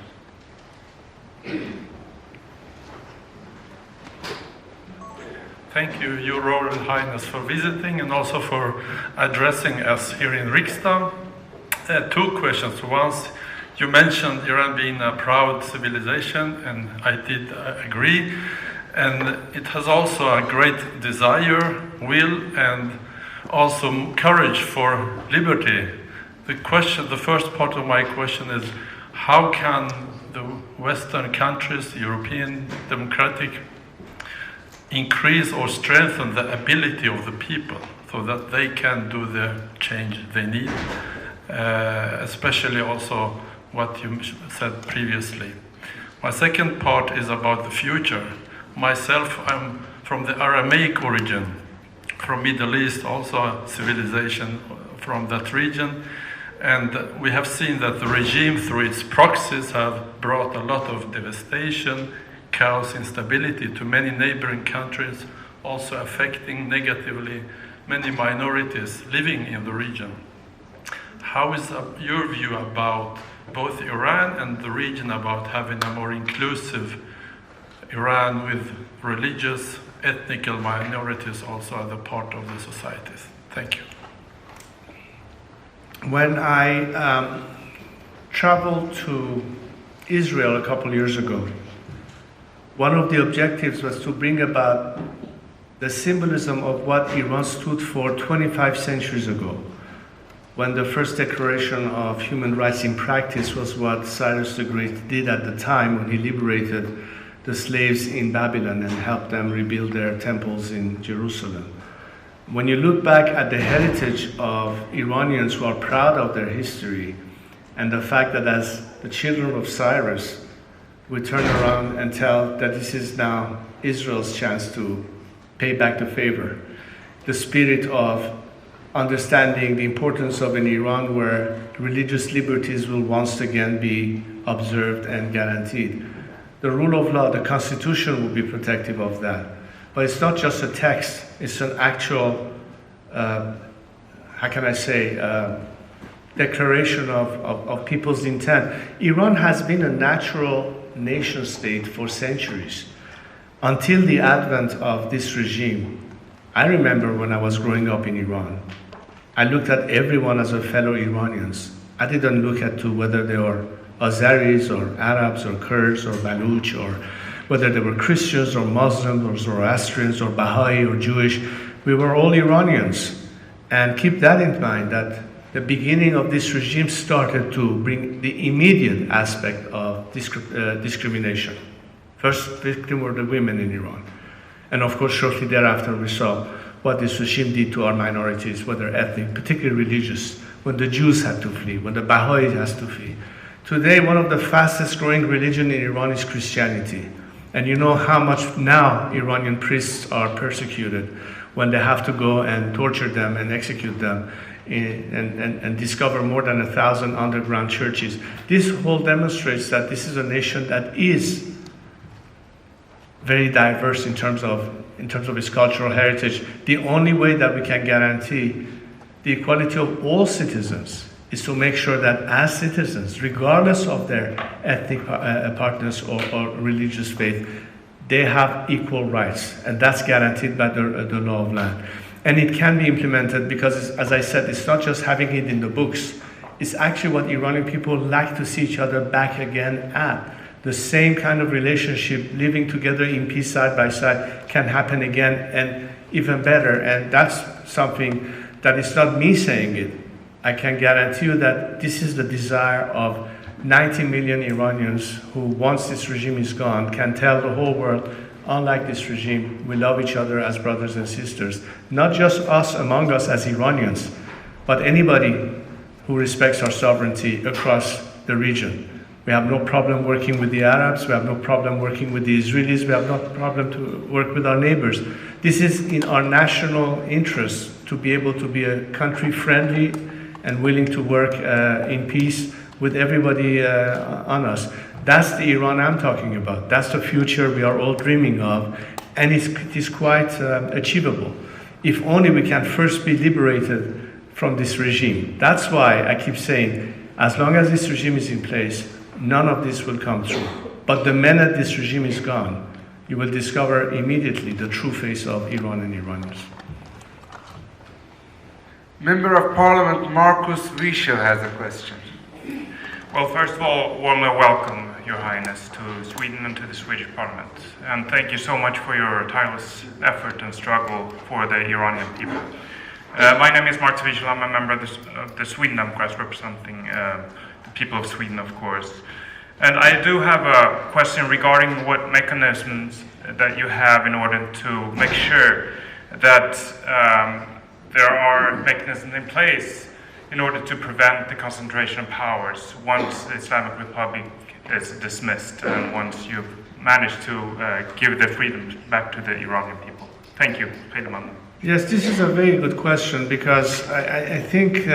Thank you, Your Royal Highness, for visiting and also for addressing us here in Riksdag. Two questions. Once, you mentioned Iran being a proud civilization, and I did agree. And it has also a great desire, will, and also courage for liberty. The first part of my question is, how can the Western countries, European democratic, increase or strengthen the ability of the people so that they can do the change they need, especially also what you said previously. My second part is about the future. Myself, I'm from the Aramaic origin, from Middle East, also a civilization from that region. And we have seen that the regime, through its proxies, have brought a lot of devastation, chaos, instability to many neighboring countries, also affecting negatively many minorities living in the region. How is your view about both Iran and the region about having a more inclusive Iran with religious, ethnical minorities also as a part of the societies? Thank you. When I traveled to Israel a couple years ago, one of the objectives was to bring about the symbolism of what Iran stood for 25 centuries ago, when the first declaration of human rights in practice was what Cyrus the Great did at the time when he liberated the slaves in Babylon and helped them rebuild their temples in Jerusalem. When you look back at the heritage of Iranians who are proud of their history and the fact that as the children of Cyrus, we turn around and tell that this is now Israel's chance to pay back the favor. The spirit of understanding the importance of an Iran where religious liberties will once again be observed and guaranteed. The rule of law, the Constitution will be protective of that. But it's not just a text, it's an actual, declaration of people's intent. Iran has been a natural nation state for centuries. Until the advent of this regime, I remember when I was growing up in Iran, I looked at everyone as a fellow Iranians. I didn't look at whether they were Azeris or Arabs or Kurds or Baluch or whether they were Christians or Muslims or Zoroastrians or Baha'i or Jewish. We were all Iranians. And keep that in mind, that the beginning of this regime started to bring the immediate aspect of discrimination. First victim were the women in Iran. And of course, shortly thereafter, we saw what this regime did to our minorities, whether ethnic, particularly religious, when the Jews had to flee, when the Baha'i has to flee. Today, one of the fastest growing religions in Iran is Christianity. And you know how much now Iranian priests are persecuted when they have to go and torture them and execute them and discover more than 1,000 underground churches. This whole demonstrates that this is a nation that is very diverse in terms of its cultural heritage. The only way that we can guarantee the equality of all citizens is to make sure that as citizens, regardless of their ethnic appartenance or religious faith, they have equal rights, and that's guaranteed by the law of land. And it can be implemented because, as I said, it's not just having it in the books, it's actually what Iranian people like to see each other back again at. The same kind of relationship, living together in peace side by side, can happen again and even better. And that's something that is not me saying it. I can guarantee you that this is the desire of 90 million Iranians who, once this regime is gone, can tell the whole world, unlike this regime, we love each other as brothers and sisters. Not just us among us as Iranians, but anybody who respects our sovereignty across the region. We have no problem working with the Arabs, we have no problem working with the Israelis, we have no problem to work with our neighbors. This is in our national interest to be able to be a country friendly and willing to work in peace with everybody on us. That's the Iran I'm talking about. That's the future we are all dreaming of, and it is quite achievable. If only we can first be liberated from this regime. That's why I keep saying, as long as this regime is in place, none of this will come true. But the minute this regime is gone, you will discover immediately the true face of Iran and Iranians. Member of Parliament Markus Wiesel has a question. Well, first of all, warmly welcome, Your Highness, to Sweden and to the Swedish Parliament. And thank you so much for your tireless effort and struggle for the Iranian people. My name is Markus Wiesel. I'm a member of the Sweden Democrats, representing the people of Sweden, of course. And I do have a question regarding what mechanisms that you have in order to make sure that there are mechanisms in place in order to prevent the concentration of powers once the Islamic Republic is dismissed and once you've managed to give the freedom back to the Iranian people. Thank you. Yes, this is a very good question because I think,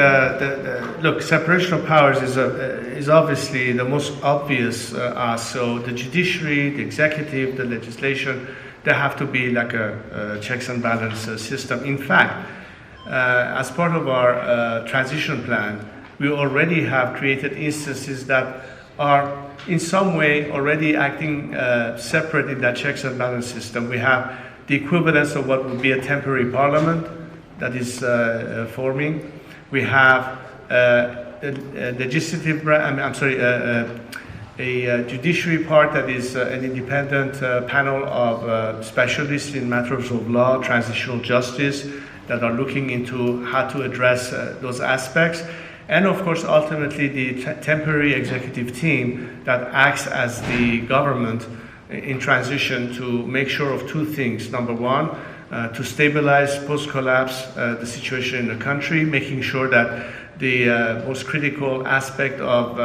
look, separation of powers is obviously the most obvious so the judiciary, the executive, the legislation, they have to be like a checks and balance system. In fact, as part of our transition plan, we already have created instances that are in some way already acting separate in that checks and balance system. We have the equivalence of what would be a temporary parliament that is forming. We have a legislative, a judiciary part that is an independent panel of specialists in matters of law, transitional justice, that are looking into how to address those aspects. And of course, ultimately, the temporary executive team that acts as the government in transition to make sure of two things. Number one, to stabilize post-collapse the situation in the country, making sure that the most critical aspect of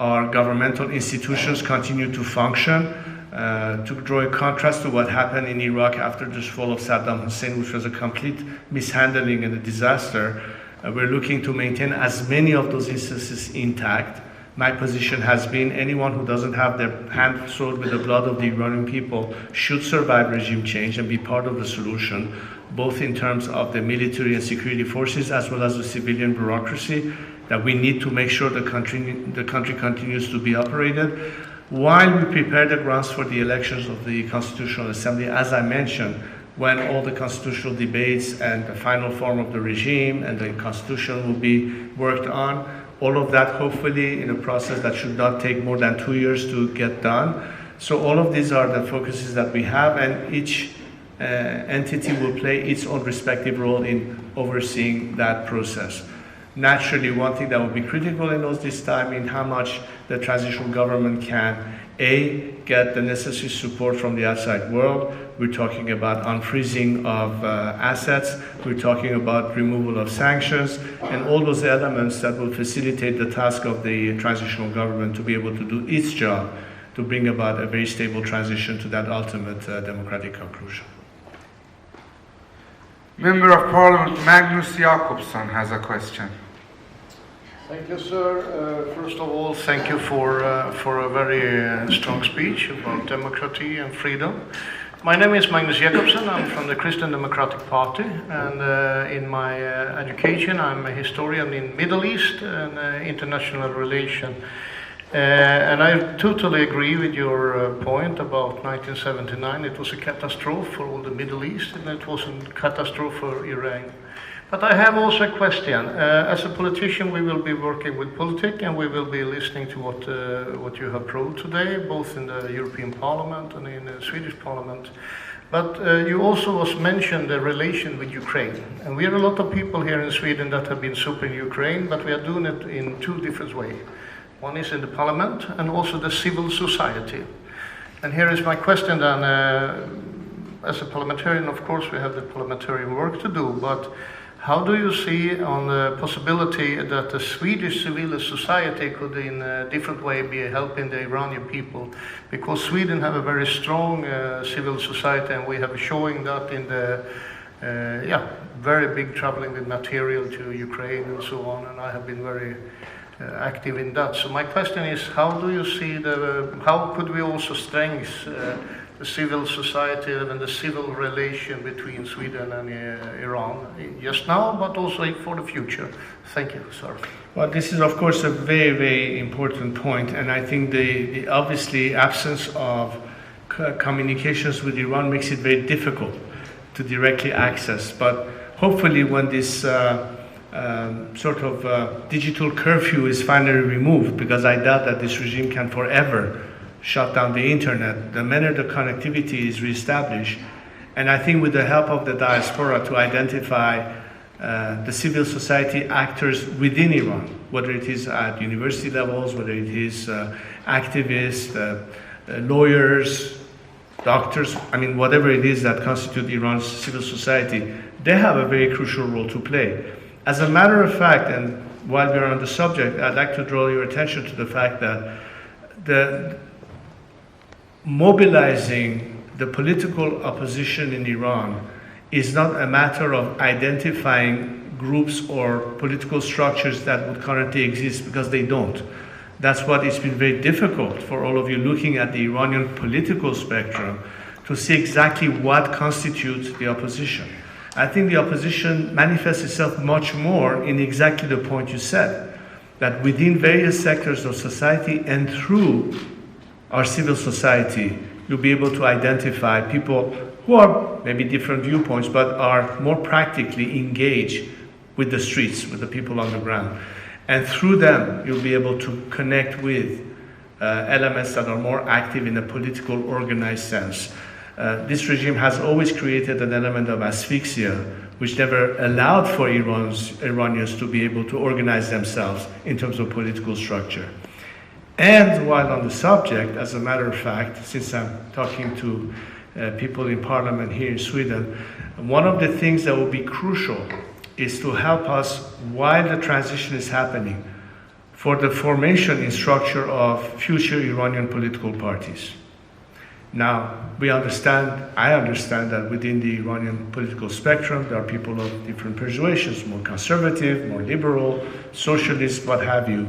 our governmental institutions continue to function, to draw a contrast to what happened in Iraq after the fall of Saddam Hussein, which was a complete mishandling and a disaster. We're looking to maintain as many of those instances intact. My position has been anyone who doesn't have their hand soiled with the blood of the Iranian people should survive regime change and be part of the solution, both in terms of the military and security forces as well as the civilian bureaucracy, that we need to make sure the country continues to be operated. While we prepare the grounds for the elections of the Constitutional Assembly, as I mentioned, when all the constitutional debates and the final form of the regime and the constitution will be worked on, all of that hopefully in a process that should not take more than 2 years to get done. So all of these are the focuses that we have, and each entity will play its own respective role in overseeing that process. Naturally, one thing that will be critical in this time in how much the transitional government can, A, get the necessary support from the outside world. We're talking about unfreezing of assets. We're talking about removal of sanctions and all those elements that will facilitate the task of the transitional government to be able to do its job to bring about a very stable transition to that ultimate democratic conclusion. Member of Parliament Magnus Jakobsson has a question. Thank you, sir. First of all, thank you for a very strong speech about democracy and freedom. My name is Magnus Jakobsson. I'm from the Kristdemokratic Party, and in my education, I'm a historian in Middle East and international relation. And I totally agree with your point about 1979. It was a catastrophe for all the Middle East, and it was a catastrophe for Iran. But I have also a question. As a politician, we will be working with politics, and we will be listening to what you have proved today, both in the European Parliament and in the Swedish Parliament. But you also mentioned the relation with Ukraine. And we are a lot of people here in Sweden that have been supporting Ukraine, but we are doing it in two different ways. One is in the Parliament, and also the civil society. And here is my question then. As a parliamentarian, of course, we have the parliamentarian work to do, but how do you see on the possibility that the Swedish civil society could in a different way be helping the Iranian people? Because Sweden have a very strong civil society, and we have showing that in the very big traveling with material to Ukraine and so on, and I have been very active in that. So my question is, how do you see how could we also strengthen the civil society and the civil relation between Sweden and Iran, just now, but also for the future? Thank you, sir. Well, this is of course a very, very important point, and I think the obviously absence of communications with Iran makes it very difficult to directly access. But hopefully when this digital curfew is finally removed, because I doubt that this regime can forever shut down the internet, the manner the connectivity is reestablished, and I think with the help of the diaspora to identify the civil society actors within Iran, whether it is at university levels, whether it is activists, lawyers, doctors, I mean, whatever it is that constitute Iran's civil society, they have a very crucial role to play. As a matter of fact, and while we're on the subject, I'd like to draw your attention to the fact that the mobilizing the political opposition in Iran is not a matter of identifying groups or political structures that would currently exist, because they don't. That's what it's been very difficult for all of you looking at the Iranian political spectrum to see exactly what constitutes the opposition. I think the opposition manifests itself much more in exactly the point you said, that within various sectors of society and through our civil society, you'll be able to identify people who are maybe different viewpoints, but are more practically engaged with the streets, with the people on the ground. And through them, you'll be able to connect with elements that are more active in a political, organized sense. This regime has always created an element of asphyxia, which never allowed for Iranians to be able to organize themselves in terms of political structure. And while on the subject, as a matter of fact, since I'm talking to people in parliament here in Sweden, one of the things that will be crucial is to help us while the transition is happening for the formation and structure of future Iranian political parties. Now, I understand that within the Iranian political spectrum, there are people of different persuasions, more conservative, more liberal, socialist, what have you.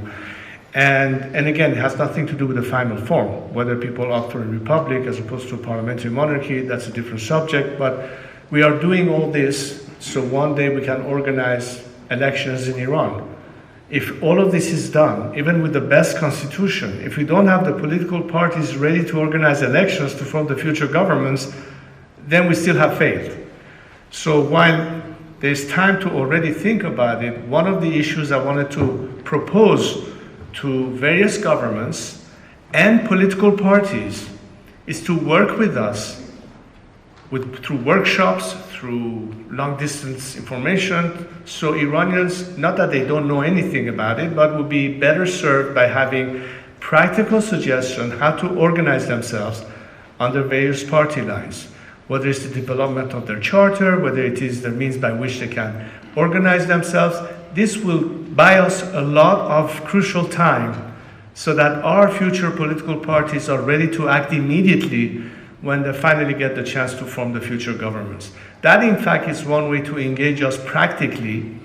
And again, it has nothing to do with the final form. Whether people opt for a republic as opposed to a parliamentary monarchy, that's a different subject. But we are doing all this so one day we can organize elections in Iran. If all of this is done, even with the best constitution, if we don't have the political parties ready to organize elections to form the future governments, then we still have failed. So while there's time to already think about it, one of the issues I wanted to propose to various governments and political parties is to work with us through workshops, through long-distance information, so Iranians, not that they don't know anything about it, but will be better served by having practical suggestions how to organize themselves under various party lines, whether it's the development of their charter, whether it is the means by which they can organize themselves. This will buy us a lot of crucial time so that our future political parties are ready to act immediately when they finally get the chance to form the future governments. That, in fact, is one way to engage us practically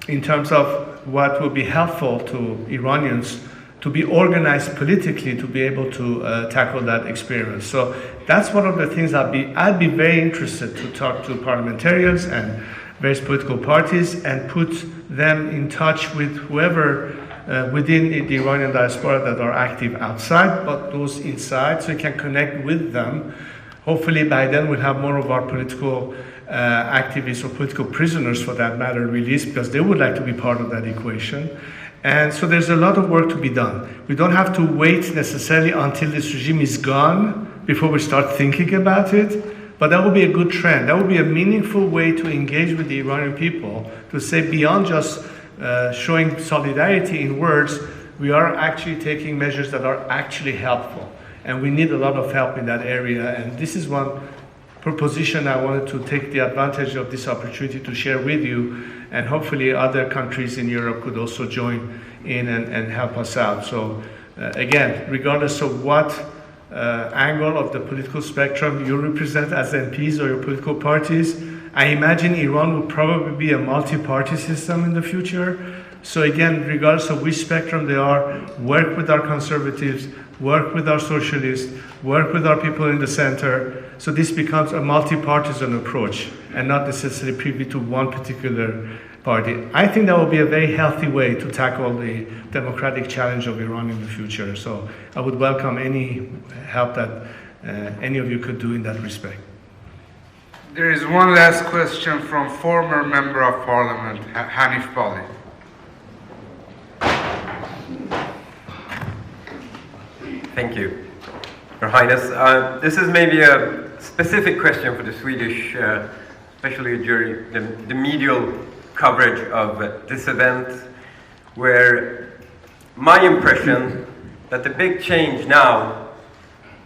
in terms of what will be helpful to Iranians to be organized politically to be able to tackle that experience. So that's one of the things I'd be very interested to talk to parliamentarians and various political parties and put them in touch with whoever within the Iranian diaspora that are active outside, but those inside, so we can connect with them. Hopefully by then we'll have more of our political activists or political prisoners, for that matter, released, because they would like to be part of that equation. And so there's a lot of work to be done. We don't have to wait necessarily until this regime is gone before we start thinking about it, but that would be a good trend. That would be a meaningful way to engage with the Iranian people, to say beyond just showing solidarity in words, we are actually taking measures that are actually helpful. And we need a lot of help in that area. And this is one proposition I wanted to take the advantage of this opportunity to share with you, and hopefully other countries in Europe could also join in and help us out. So again, regardless of what angle of the political spectrum you represent as MPs or your political parties, I imagine Iran will probably be a multi-party system in the future. So again, regardless of which spectrum they are, work with our conservatives, work with our socialists, work with our people in the center. So this becomes a multi-partisan approach and not necessarily privy to one particular party. I think that will be a very healthy way to tackle the democratic challenge of Iran in the future. So I would welcome any help that any of you could do in that respect. There is one last question from former Member of Parliament, Hanif Bali. Thank you, Your Highness. This is maybe a specific question for the Swedish, especially during the medial coverage of this event, where my impression that the big change now,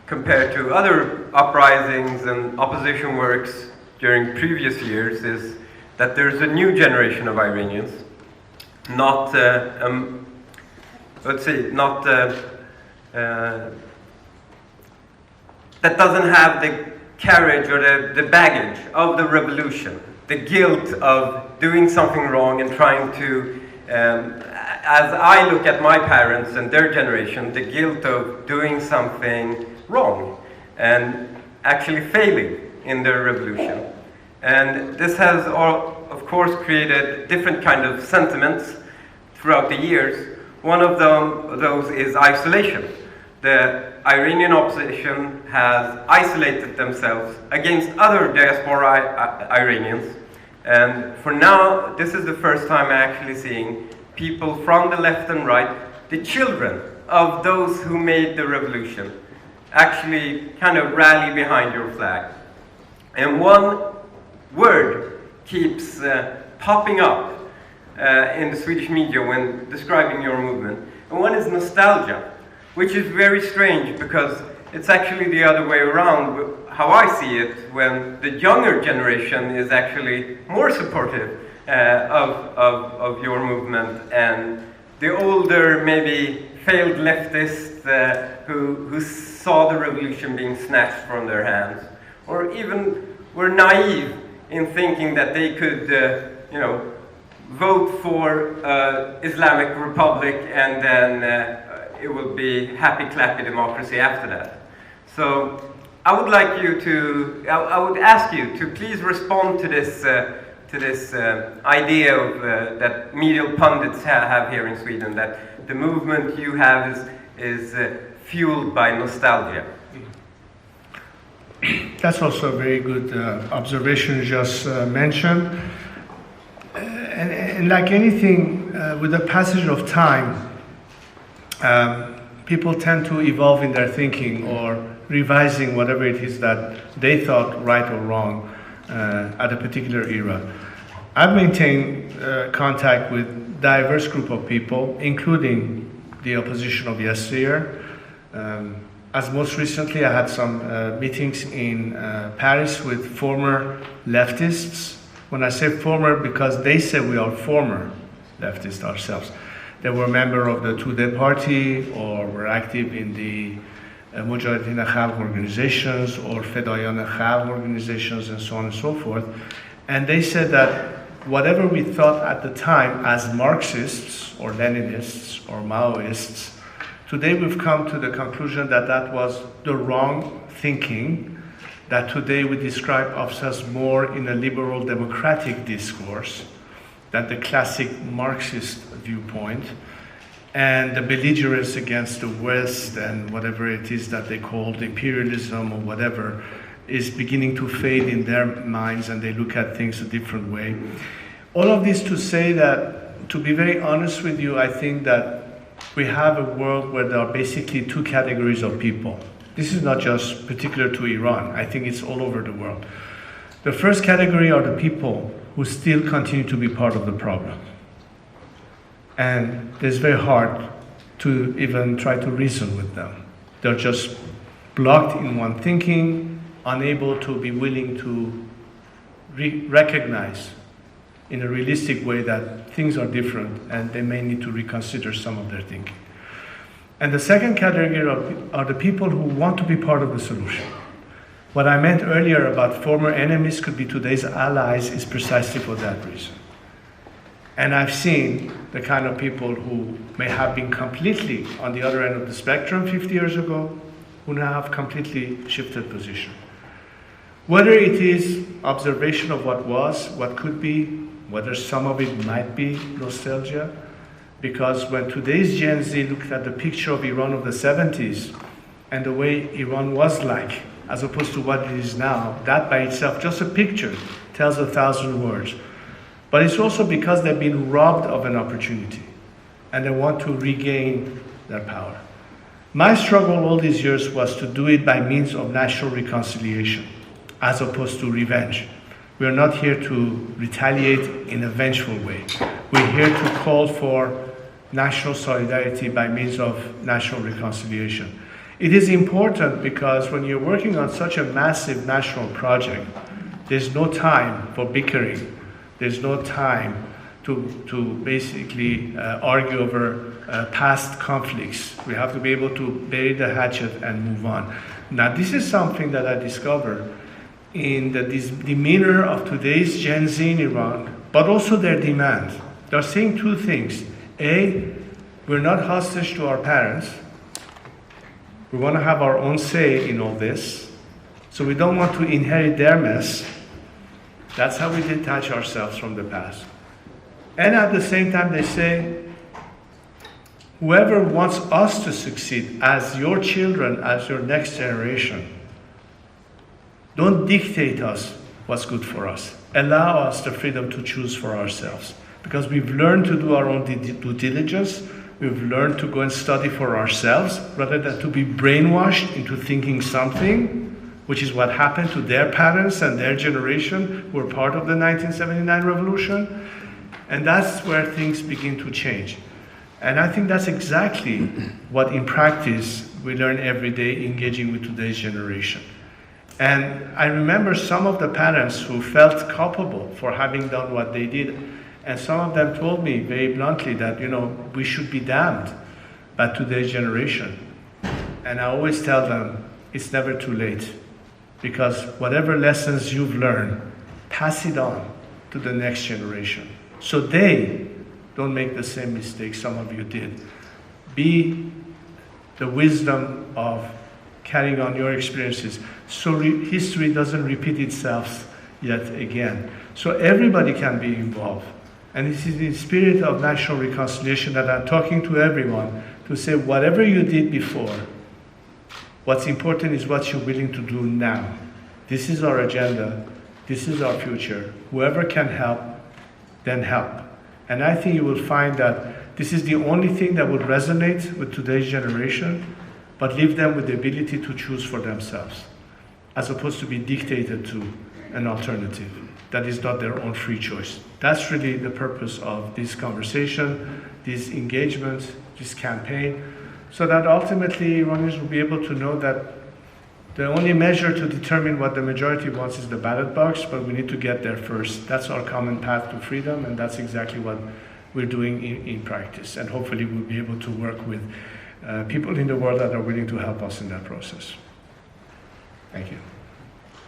compared to other uprisings and opposition works during previous years, is that there's a new generation of Iranians, not, let's say, not that doesn't have the carriage or the baggage of the revolution, the guilt of doing something wrong and trying to, as I look at my parents and their generation, the guilt of doing something wrong and actually failing in their revolution. And this has, of course, created different kind of sentiments throughout the years. One of those is isolation. The Iranian opposition has isolated themselves against other diaspora Iranians. And for now, this is the first time I'm actually seeing people from the left and right, the children of those who made the revolution, actually kind of rally behind your flag. And one word keeps popping up in the Swedish media when describing your movement, and one is nostalgia, which is very strange because it's actually the other way around, how I see it, when the younger generation is actually more supportive of your movement, and the older, maybe failed leftists who saw the revolution being snatched from their hands, or even were naive in thinking that they could, vote for Islamic Republic and then it will be happy clappy democracy after that. So I would like you to, I would ask you to please respond to this idea of, that medial pundits have here in Sweden, that the movement you have is fueled by nostalgia. That's also a very good observation you just mentioned. And like anything, with the passage of time, people tend to evolve in their thinking or revising whatever it is that they thought right or wrong at a particular era. I've maintained contact with diverse group of people, including the opposition of yesteryear. As most recently, I had some meetings in Paris with former leftists. When I say former, because they say we are former leftists ourselves. They were member of the Tudeh party or were active in the Mujahideen Khalq organizations or Fedayan Khalq organizations and so on and so forth. And they said that whatever we thought at the time as Marxists or Leninists or Maoists, today we've come to the conclusion that that was the wrong thinking, that today we describe ourselves more in a liberal democratic discourse than the classic Marxist viewpoint, and the belligerence against the West and whatever it is that they called imperialism or whatever is beginning to fade in their minds, and they look at things a different way. All of this to say that, to be very honest with you, I think that we have a world where there are basically two categories of people. This is not just particular to Iran. I think it's all over the world. The first category are the people who still continue to be part of the problem. And it's very hard to even try to reason with them. They're just blocked in one thinking, unable to be willing to recognize in a realistic way that things are different and they may need to reconsider some of their thinking. And the second category are the people who want to be part of the solution. What I meant earlier about former enemies could be today's allies is precisely for that reason. And I've seen the kind of people who may have been completely on the other end of the spectrum 50 years ago, who now have completely shifted position. Whether it is observation of what was, what could be, whether some of it might be nostalgia, because when today's Gen Z looked at the picture of Iran of the 70s and the way Iran was like, as opposed to what it is now, that by itself, just a picture, tells 1,000 words. But it's also because they've been robbed of an opportunity and they want to regain their power. My struggle all these years was to do it by means of national reconciliation, as opposed to revenge. We are not here to retaliate in a vengeful way. We're here to call for national solidarity by means of national reconciliation. It is important because when you're working on such a massive national project, there's no time for bickering. There's no time to basically argue over past conflicts. We have to be able to bury the hatchet and move on. Now, this is something that I discovered in the demeanor of today's Gen Z in Iran, but also their demand. They're saying two things. A, we're not hostage to our parents. We want to have our own say in all this. So we don't want to inherit their mess. That's how we detach ourselves from the past. And at the same time, they say, whoever wants us to succeed as your children, as your next generation, don't dictate us what's good for us. Allow us the freedom to choose for ourselves. Because we've learned to do our own due diligence. We've learned to go and study for ourselves rather than to be brainwashed into thinking something, which is what happened to their parents and their generation who were part of the 1979 revolution. And that's where things begin to change. And I think that's exactly what in practice we learn every day engaging with today's generation. And I remember some of the parents who felt culpable for having done what they did. And some of them told me very bluntly that, we should be damned by today's generation. And I always tell them, it's never too late. Because whatever lessons you've learned, pass it on to the next generation. So they don't make the same mistakes some of you did. Be the wisdom of carrying on your experiences so history doesn't repeat itself yet again. So everybody can be involved. And it is in the spirit of national reconciliation that I'm talking to everyone to say whatever you did before, what's important is what you're willing to do now. This is our agenda. This is our future. Whoever can help, then help. And I think you will find that this is the only thing that would resonate with today's generation, but leave them with the ability to choose for themselves, as opposed to be dictated to an alternative that is not their own free choice. That's really the purpose of this conversation, this engagement, this campaign, so that ultimately Iranians will be able to know that the only measure to determine what the majority wants is the ballot box, but we need to get there first. That's our common path to freedom, and that's exactly what we're doing in practice. And hopefully we'll be able to work with people in the world that are willing to help us in that process. Thank you.